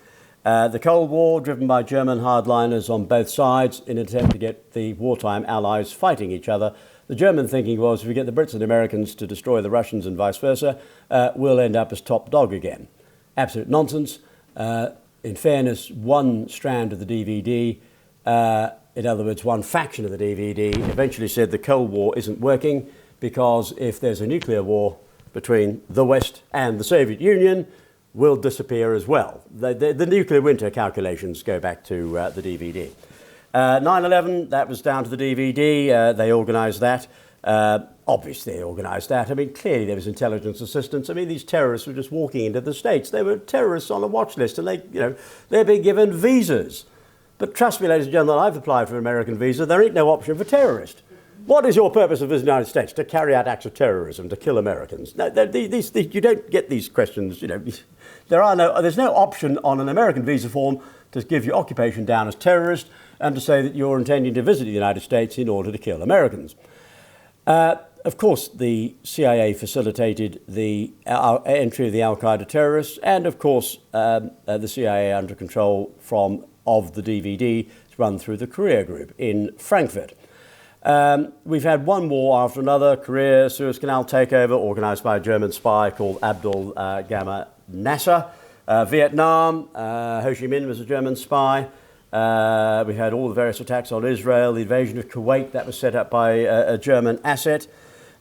The Cold War, driven by German hardliners on both sides in an attempt to get the wartime allies fighting each other. The German thinking was, if we get the Brits and Americans to destroy the Russians and vice versa, we'll end up as top dog again. Absolute nonsense. In fairness, one strand of the DVD, in other words, one faction of the DVD, eventually said the Cold War isn't working because if there's a nuclear war between the West and the Soviet Union, will disappear as well. The nuclear winter calculations go back to the DVD. 9/11, that was down to the DVD. They organised that. Obviously, they organised that. I mean, clearly there was intelligence assistance. I mean, these terrorists were just walking into the States. They were terrorists on a watch list, and they're being given visas. But trust me, ladies and gentlemen, I've applied for an American visa. There ain't no option for terrorist. What is your purpose of visiting the United States? To carry out acts of terrorism, to kill Americans? No, these, you don't get these questions. There's no option on an American visa form to give your occupation down as terrorist and to say that you're intending to visit the United States in order to kill Americans. Of course, the CIA facilitated the entry of the Al-Qaeda terrorists, and of course, the CIA under control of the DVD to run through the Korea Group in Frankfurt. We've had one war after another, Korea, Suez Canal takeover, organised by a German spy called Abdul Gamma Nasser. Vietnam, Ho Chi Minh was a German spy. We had all the various attacks on Israel, the invasion of Kuwait, that was set up by a German asset.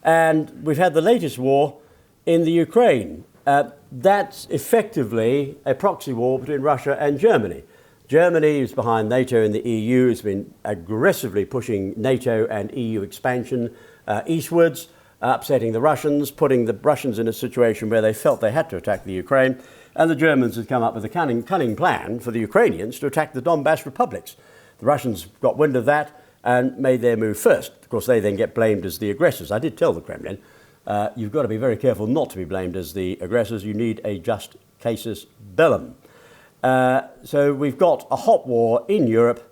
And we've had the latest war in the Ukraine. That's effectively a proxy war between Russia and Germany. Germany is behind NATO and the EU, has been aggressively pushing NATO and EU expansion eastwards, upsetting the Russians, putting the Russians in a situation where they felt they had to attack the Ukraine. And the Germans had come up with a cunning plan for the Ukrainians to attack the Donbass republics. The Russians got wind of that and made their move first. Of course, they then get blamed as the aggressors. I did tell the Kremlin, you've got to be very careful not to be blamed as the aggressors. You need a just casus bellum. So we've got a hot war in Europe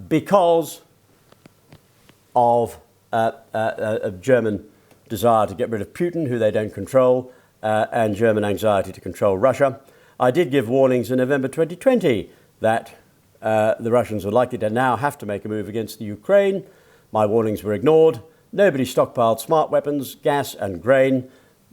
because of a German desire to get rid of Putin, who they don't control, and German anxiety to control Russia. I did give warnings in November 2020 that the Russians were likely to now have to make a move against the Ukraine. My warnings were ignored. Nobody stockpiled smart weapons, gas and grain.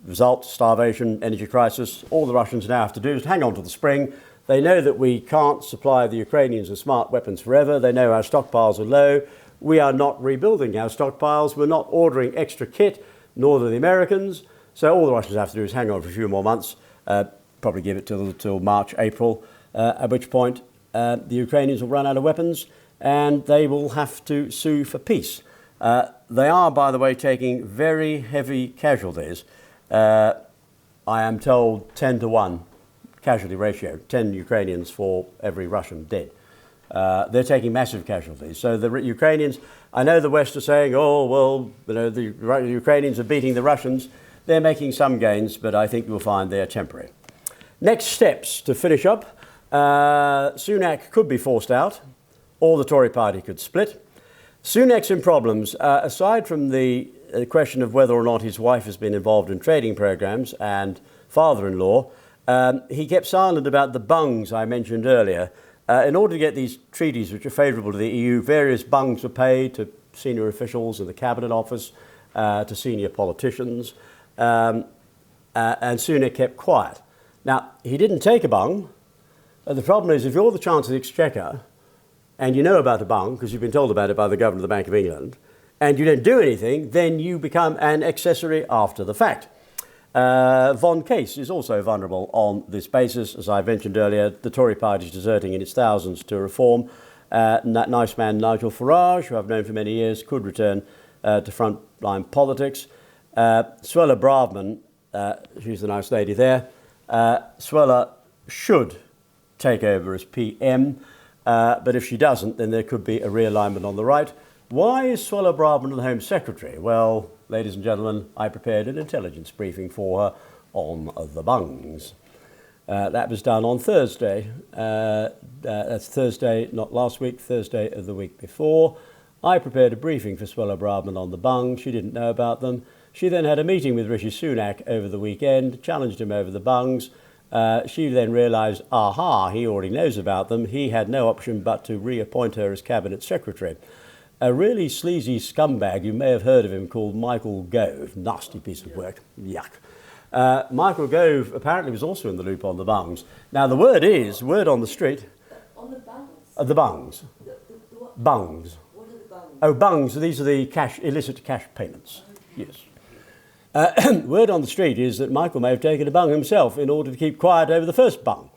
Result, starvation, energy crisis. All the Russians now have to do is hang on to the spring. They know that we can't supply the Ukrainians with smart weapons forever. They know our stockpiles are low. We are not rebuilding our stockpiles. We're not ordering extra kit, nor do the Americans. So all the Russians have to do is hang on for a few more months, probably give it till March, April, at which point the Ukrainians will run out of weapons and they will have to sue for peace. They are, by the way, taking very heavy casualties. I am told 10-to-1 casualty ratio, 10 Ukrainians for every Russian dead. They're taking massive casualties. So the Ukrainians, I know the West are saying, oh, well, the Ukrainians are beating the Russians. They're making some gains, but I think you'll find they're temporary. Next steps to finish up. Sunak could be forced out, or the Tory party could split. Sunak's in problems. Aside from the question of whether or not his wife has been involved in trading programs and father-in-law, he kept silent about the bungs I mentioned earlier. In order to get these treaties which are favourable to the EU, various bungs were paid to senior officials in the Cabinet Office, to senior politicians, and Sunak kept quiet. Now, he didn't take a bung. The problem is, if you're the Chancellor of the Exchequer, and you know about a bung, because you've been told about it by the Governor of the Bank of England, and you don't do anything, then you become an accessory after the fact. Von Case is also vulnerable on this basis. As I mentioned earlier, the Tory party is deserting in its thousands to reform. Nice man Nigel Farage, who I've known for many years, could return to frontline politics. Suella Braverman, she's the nice lady there, Suella should take over as PM. But if she doesn't, then there could be a realignment on the right. Why is Suella Braverman the Home Secretary? Well, ladies and gentlemen, I prepared an intelligence briefing for her on the bungs. That was done on Thursday. That's Thursday, not last week, Thursday of the week before. I prepared a briefing for Suella Braverman on the bungs. She didn't know about them. She then had a meeting with Rishi Sunak over the weekend, challenged him over the bungs. She then realised, aha, he already knows about them. He had no option but to reappoint her as Cabinet Secretary. A really sleazy scumbag, you may have heard of him, called Michael Gove. Nasty piece of work. Yuck. Michael Gove apparently was also in the loop on the bungs. Now, the word on the street... On the bungs? The bungs. The what? Bungs. What are the bungs? Oh, bungs. These are the illicit cash payments. Okay. Yes. Word on the street is that Michael may have taken a bung himself in order to keep quiet over the first bung.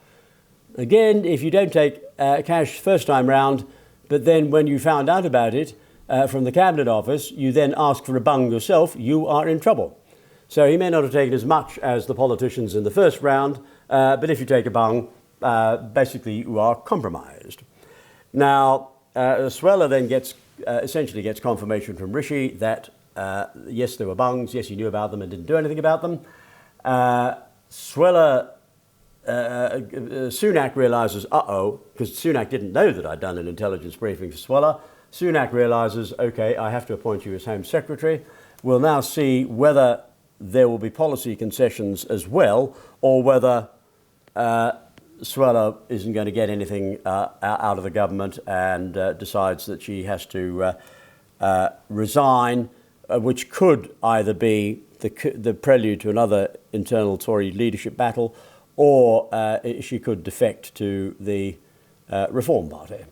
Again, if you don't take cash first time round, but then when you found out about it from the Cabinet Office, you then ask for a bung yourself, you are in trouble. So he may not have taken as much as the politicians in the first round, but if you take a bung, basically you are compromised. Now, Suella then essentially gets confirmation from Rishi that yes, there were bungs. Yes, he knew about them and didn't do anything about them. Sunak realises, because Sunak didn't know that I'd done an intelligence briefing for Suella. Sunak realises, OK, I have to appoint you as Home Secretary. We'll now see whether there will be policy concessions as well, or whether Suella isn't going to get anything out of the government and decides that she has to resign, which could either be the prelude to another internal Tory leadership battle, or she could defect to the Reform Party.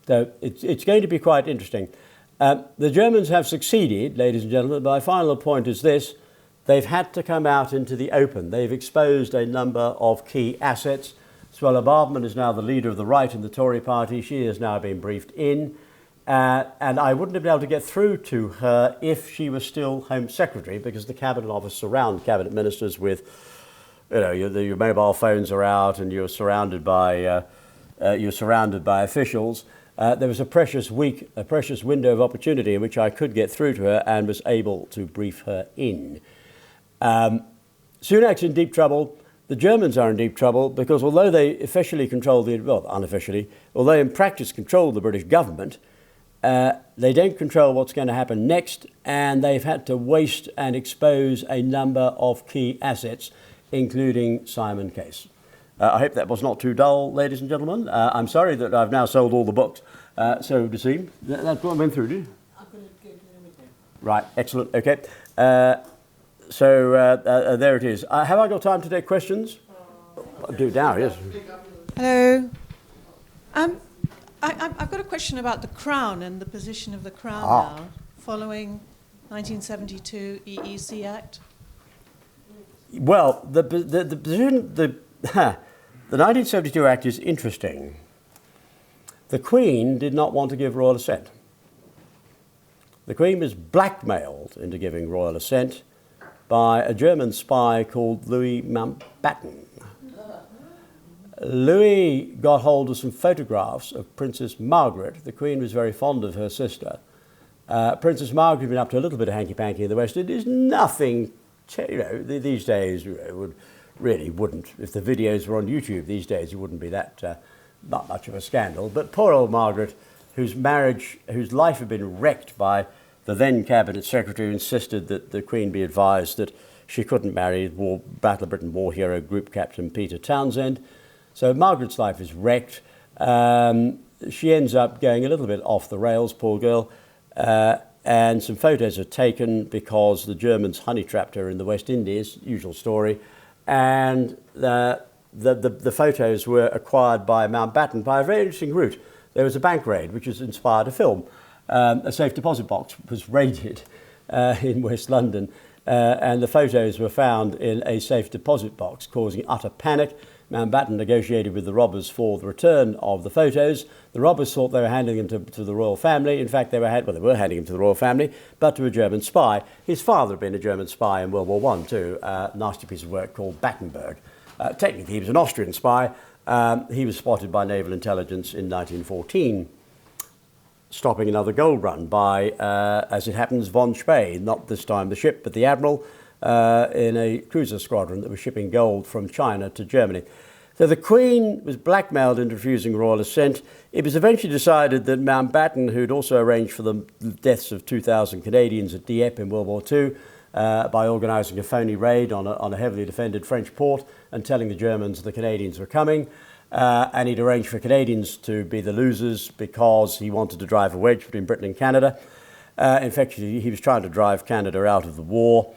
So it's going to be quite interesting. The Germans have succeeded, ladies and gentlemen. My final point is this. They've had to come out into the open. They've exposed a number of key assets. Suella Braverman is now the leader of the right in the Tory party. She has now been briefed in. And I wouldn't have been able to get through to her if she was still Home Secretary, because the Cabinet Office surround Cabinet Ministers with, your mobile phones are out and you're surrounded by officials. There was a precious window of opportunity in which I could get through to her and was able to brief her in. Sunak's in deep trouble. The Germans are in deep trouble because although they officially control unofficially, although in practice control the British government, they don't control what's going to happen next, and they've had to waste and expose a number of key assets, including Simon Case. I hope that was not too dull, ladies and gentlemen. I'm sorry that I've now sold all the books. So, Dasim, that's what I went through, did you? I'm going to get everything. Right, excellent, okay. So there it is. Have I got time to take questions? I'll do it now, yes. Hello. I've got a question about the Crown and the position of the Crown now, following 1972 EEC Act. Well, the 1972 Act is interesting. The Queen did not want to give royal assent. The Queen was blackmailed into giving royal assent by a German spy called Louis Mountbatten. Louis got hold of some photographs of Princess Margaret. The Queen was very fond of her sister. Princess Margaret had been up to a little bit of hanky-panky in the West Indies. Nothing, these days wouldn't. If the videos were on YouTube these days, it wouldn't be that not much of a scandal. But poor old Margaret, whose life had been wrecked by the then Cabinet Secretary, who insisted that the Queen be advised that she couldn't marry Battle of Britain war hero Group Captain Peter Townsend. So Margaret's life is wrecked. She ends up going a little bit off the rails, poor girl, and some photos are taken because the Germans honey-trapped her in the West Indies, usual story, and the photos were acquired by Mountbatten by a very interesting route. There was a bank raid which has inspired a film. A safe deposit box was raided in West London, and the photos were found in a safe deposit box, causing utter panic. Mountbatten negotiated with the robbers for the return of the photos. The robbers thought they were handing them to the royal family. In fact, they were handing them to the royal family, but to a German spy. His father had been a German spy in World War I too, a nasty piece of work called Battenberg. Technically, he was an Austrian spy. He was spotted by naval intelligence in 1914, stopping another gold run by, as it happens, von Spee, not this time the ship, but the admiral, in a cruiser squadron that was shipping gold from China to Germany. So the Queen was blackmailed into refusing royal assent. It was eventually decided that Mountbatten, who'd also arranged for the deaths of 2,000 Canadians at Dieppe in World War II, by organising a phony raid on a heavily defended French port and telling the Germans the Canadians were coming. And he'd arranged for Canadians to be the losers because he wanted to drive a wedge between Britain and Canada. In fact, he was trying to drive Canada out of the war.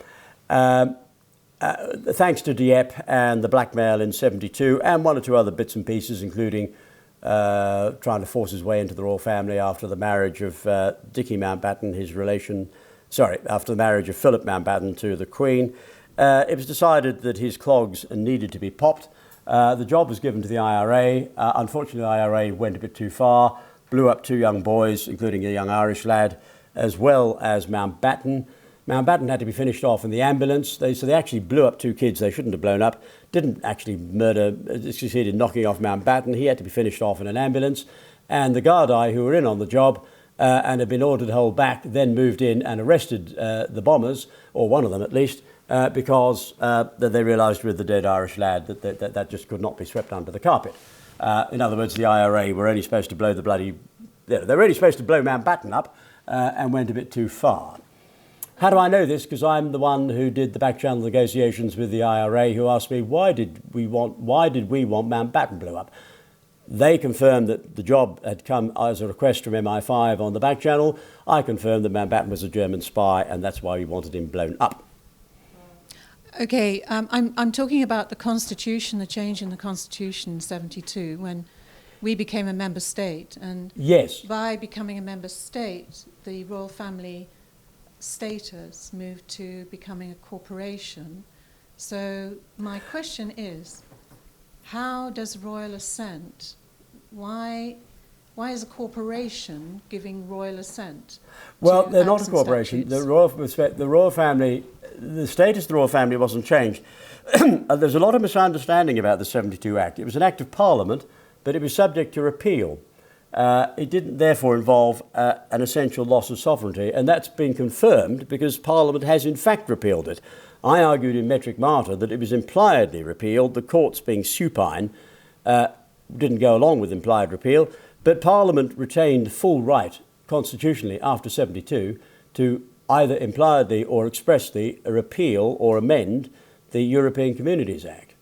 Thanks to Dieppe and the blackmail in 72 and one or two other bits and pieces, including trying to force his way into the royal family after the marriage of Dickie Mountbatten, after the marriage of Philip Mountbatten to the Queen, it was decided that his clogs needed to be popped. The job was given to the IRA. Unfortunately, the IRA went a bit too far, blew up two young boys, including a young Irish lad, as well as Mountbatten. Mountbatten had to be finished off in the ambulance. So they actually blew up two kids they shouldn't have blown up. Didn't actually succeeded in knocking off Mountbatten. He had to be finished off in an ambulance. And the Gardaí, who were in on the job and had been ordered to hold back, then moved in and arrested the bombers, or one of them at least, because they realised with the dead Irish lad that just could not be swept under the carpet. In other words, the IRA were only supposed to blow they were only supposed to blow Mountbatten up and went a bit too far. How do I know this? Because I'm the one who did the back-channel negotiations with the IRA, who asked me why did we want Mountbatten blew up. They confirmed that the job had come as a request from MI5 on the back channel. I confirmed that Mountbatten was a German spy, and that's why we wanted him blown up. Okay, I'm talking about the Constitution, the change in the Constitution in 72, when we became a member state. And yes, by becoming a member state, the royal family status moved to becoming a corporation. So my question is, how does royal assent, why is a corporation giving royal assent? Well, they're not a corporation. The royal family, the status of the royal family wasn't changed. There's a lot of misunderstanding about the 72 Act. It was an act of Parliament, but it was subject to repeal. It didn't therefore involve an essential loss of sovereignty, and that's been confirmed because Parliament has in fact repealed it. I argued in Metric Martyr that it was impliedly repealed. The courts, being supine, didn't go along with implied repeal, but Parliament retained full right constitutionally after 72 to either impliedly or expressly repeal or amend the European Communities Act.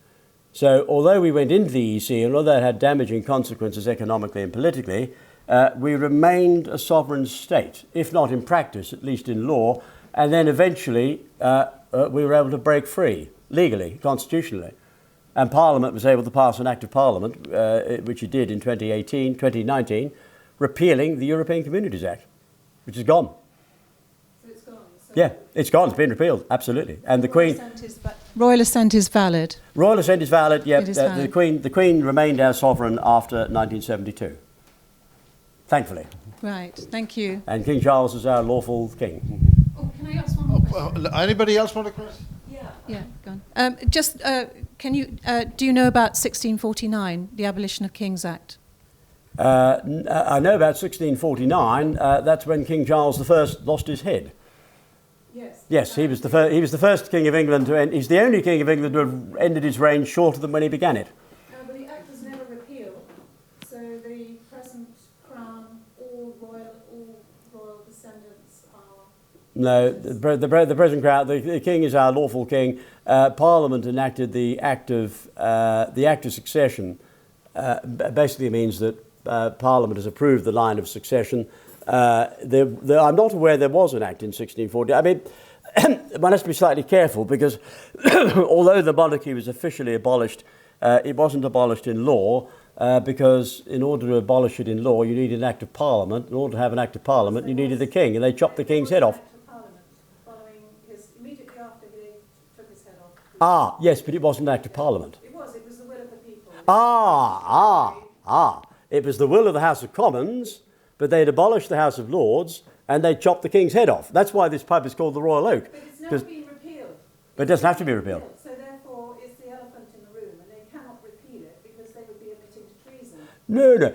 So although we went into the EC, and although that had damaging consequences economically and politically, we remained a sovereign state, if not in practice, at least in law, and then eventually we were able to break free, legally, constitutionally. And Parliament was able to pass an Act of Parliament, which it did in 2019, repealing the European Communities Act, which is gone. So it's gone? Yeah, it's gone. It's been repealed, absolutely. And the Queen... Royal assent is valid. Royal assent is valid, yep. It is valid. The Queen remained our sovereign after 1972. Thankfully. Right, thank you. And King Charles is our lawful king. Oh, can I ask one more question? Anybody else want a question? Yeah, go on. Do you know about 1649, the Abolition of Kings Act? I know about 1649. That's when King Charles I lost his head. Yes. Yes, he was the first king of England to end. He's the only king of England to have ended his reign shorter than when he began it. But the Act was never repealed, so the present crown, all royal descendants are. No, the present crown. The king is our lawful king. Parliament enacted the Act of Succession. Basically means that Parliament has approved the line of succession. I'm not aware there was an act in 1640. I mean, one has to be slightly careful because although the monarchy was officially abolished, it wasn't abolished in law because in order to abolish it in law, you needed an act of Parliament. In order to have an act of Parliament, you needed the king, and they chopped the king's head off. Immediately after he took his head off. Ah, yes, but it wasn't an act of Parliament. It was the will of the people. It was the will of the House of Commons, but they'd abolished the House of Lords and they chopped the king's head off. That's why this pub is called the Royal Oak. But it's never been repealed. But it doesn't have to be repealed. So therefore, it's the elephant in the room, and they cannot repeal it because they would be admitting to treason. No.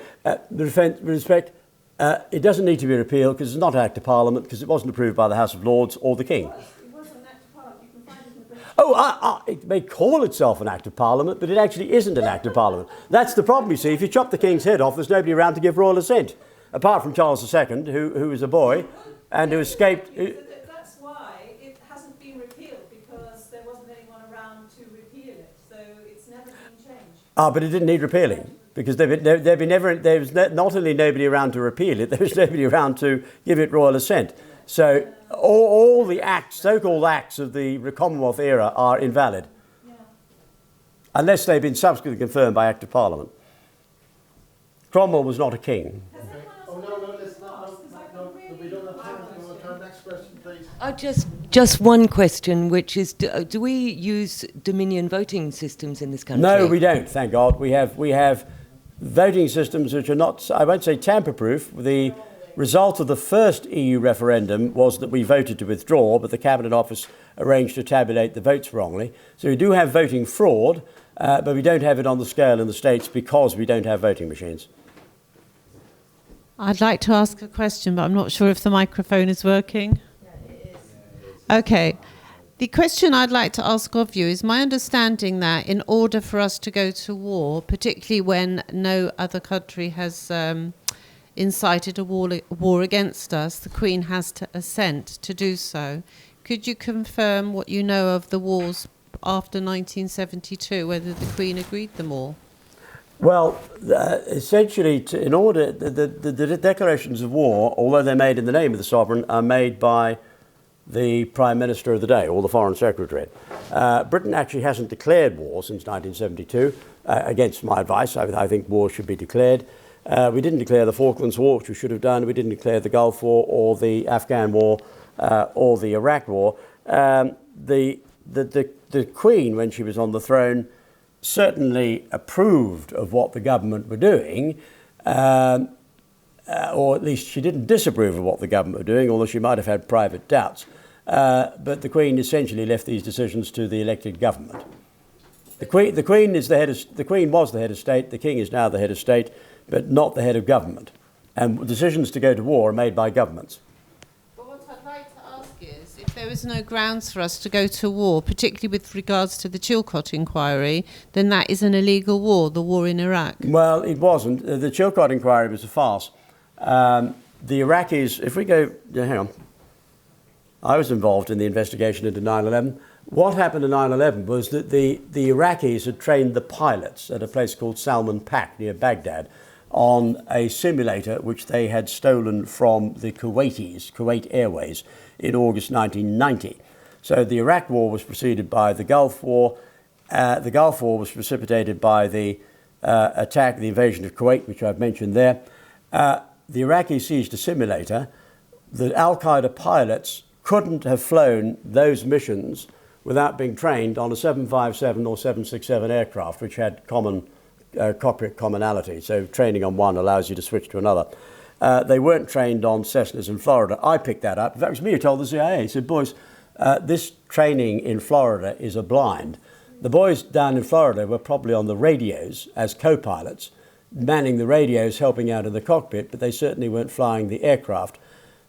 With respect, it doesn't need to be repealed because it's not an Act of Parliament because it wasn't approved by the House of Lords or the King. It was an Act of Parliament. You can find it in the British. It may call itself an Act of Parliament, but it actually isn't an Act of Parliament. That's the problem, you see. If you chop the king's head off, there's nobody around to give royal assent, apart from Charles II, who was a boy and who escaped. That's why it hasn't been repealed, because there wasn't anyone around to repeal it. So it's never been changed. But it didn't need repealing because there was not only nobody around to repeal it, there was nobody around to give it royal assent. So all the acts, so-called acts of the Commonwealth era are invalid. Yeah. Unless they've been subsequently confirmed by Act of Parliament. Cromwell was not a king. Has anyone else we don't have time to go. Next question, please. Just one question, which is, do we use Dominion voting systems in this country? No, we don't, thank God. We have voting systems which are not, I won't say tamper-proof. The result of the first EU referendum was that we voted to withdraw, but the Cabinet Office arranged to tabulate the votes wrongly. So we do have voting fraud, but we don't have it on the scale in the States because we don't have voting machines. I'd like to ask a question, but I'm not sure if the microphone is working. Yeah, it is. Okay. The question I'd like to ask of you is my understanding that in order for us to go to war, particularly when no other country has incited a war against us, the Queen has to assent to do so. Could you confirm what you know of the wars after 1972, whether the Queen agreed them all? Well, essentially, in order, the declarations of war, although they're made in the name of the sovereign, are made by the Prime Minister of the day or the Foreign Secretary. Britain actually hasn't declared war since 1972. Against my advice, I think war should be declared. We didn't declare the Falklands War, which we should have done. We didn't declare the Gulf War or the Afghan War or the Iraq War. The Queen, when she was on the throne, certainly approved of what the government were doing, or at least she didn't disapprove of what the government were doing, although she might have had private doubts. But the Queen essentially left these decisions to the elected government. The Queen was the head of state. The King is now the head of state, but not the head of government. And decisions to go to war are made by governments. But what I'd like to ask is, if there was no grounds for us to go to war, particularly with regards to the Chilcot inquiry, then that is an illegal war, the war in Iraq. Well, it wasn't. The Chilcot inquiry was a farce. The Iraqis, if we go, hang on. I was involved in the investigation into 9/11. What happened in 9/11 was that the Iraqis had trained the pilots at a place called Salman Pak near Baghdad on a simulator which they had stolen from the Kuwaitis, Kuwait Airways, in August 1990. So the Iraq War was preceded by the Gulf War. The Gulf War was precipitated by the the invasion of Kuwait, which I've mentioned there. The Iraqis seized a simulator. The Al-Qaeda pilots couldn't have flown those missions without being trained on a 757 or 767 aircraft, which had common cockpit commonality. So training on one allows you to switch to another. They weren't trained on Cessnas in Florida. I picked that up. In fact, it was me who told the CIA. He said, boys, this training in Florida is a blind. The boys down in Florida were probably on the radios as co-pilots, manning the radios, helping out in the cockpit, but they certainly weren't flying the aircraft.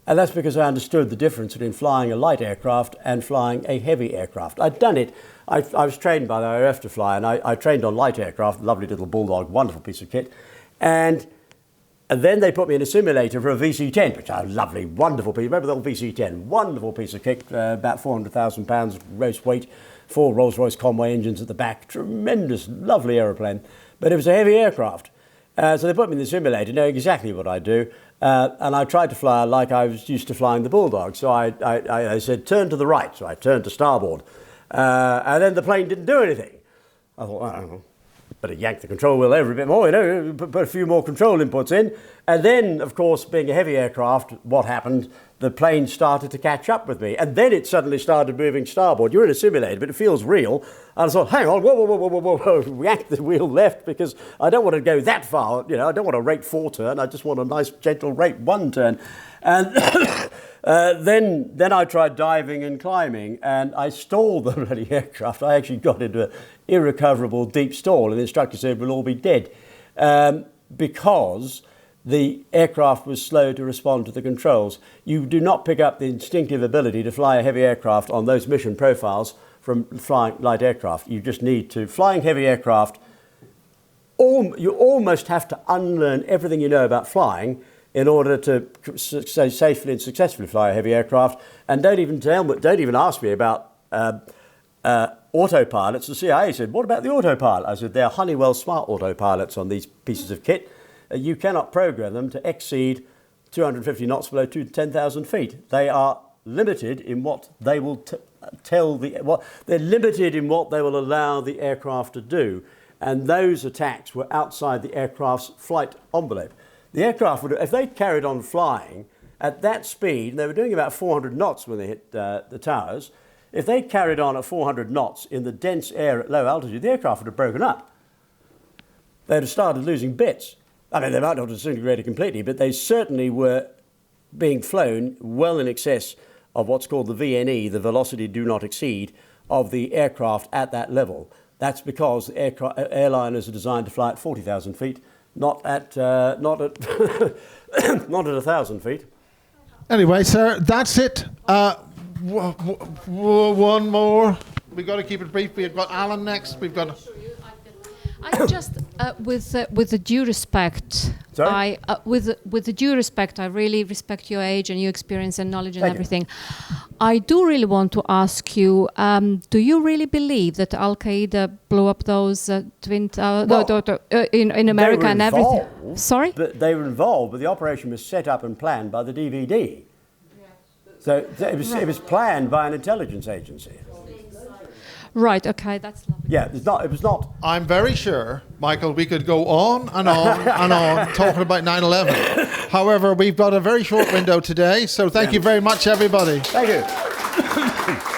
And that's because I understood the difference between flying a light aircraft and flying a heavy aircraft. I'd done it. I was trained by the RAF to fly, and I trained on light aircraft, lovely little Bulldog, wonderful piece of kit. And then they put me in a simulator for a VC-10, which is a lovely, wonderful piece. Remember the old VC-10? Wonderful piece of kit, about 400,000 pounds gross weight, 4 Rolls-Royce Conway engines at the back. Tremendous, lovely aeroplane. But it was a heavy aircraft. So they put me in the simulator, knowing exactly what I do. And I tried to fly like I was used to flying the Bulldog. So I said, turn to the right. So I turned to starboard. And then the plane didn't do anything. I thought, I don't know. Better yank the control wheel over a bit more, put a few more control inputs in. And then, of course, being a heavy aircraft, what happened? The plane started to catch up with me. And then it suddenly started moving starboard. You're in a simulator, but it feels real. And I thought, hang on, whoa, yank the wheel left, because I don't want to go that far. I don't want a rate 4 turn. I just want a nice, gentle rate 1 turn. And then I tried diving and climbing, and I stalled the bloody aircraft. I actually got into an irrecoverable deep stall, and the instructor said we'll all be dead because the aircraft was slow to respond to the controls. You do not pick up the instinctive ability to fly a heavy aircraft on those mission profiles from flying light aircraft. You just need to. Flying heavy aircraft, you almost have to unlearn everything you know about flying in order to safely and successfully fly a heavy aircraft. And don't even ask me about autopilots. The CIA said, what about the autopilot? I said, they're Honeywell smart autopilots on these pieces of kit. You cannot program them to exceed 250 knots below 10,000 feet. They are limited in what they will they're limited in what they will allow the aircraft to do. And those attacks were outside the aircraft's flight envelope. The aircraft would, if they carried on flying at that speed, they were doing about 400 knots when they hit the towers. If they carried on at 400 knots in the dense air at low altitude, the aircraft would have broken up. They'd have started losing bits. I mean, they might not have disintegrated completely, but they certainly were being flown well in excess of what's called the VNE, the velocity do not exceed, of the aircraft at that level. That's because airliners are designed to fly at 40,000 feet, not at 1,000 feet. Anyway, sir, that's it. One more. We've got to keep it brief. We've got Alan next. We've got. I just, with the due respect, Sorry? with the due respect, I really respect your age and your experience and knowledge and Thank you. everything. I do really want to ask you: do you really believe that Al Qaeda blew up those twin towers in America and everything? Involved, Sorry, they were involved, but the operation was set up and planned by the DVD. So it was planned by an intelligence agency. right? Okay, that's lovely. Yeah, it was not. I'm very sure, Michael, we could go on and on and on talking about 9/11. However, we've got a very short window today, so thank you very much, everybody. Thank you.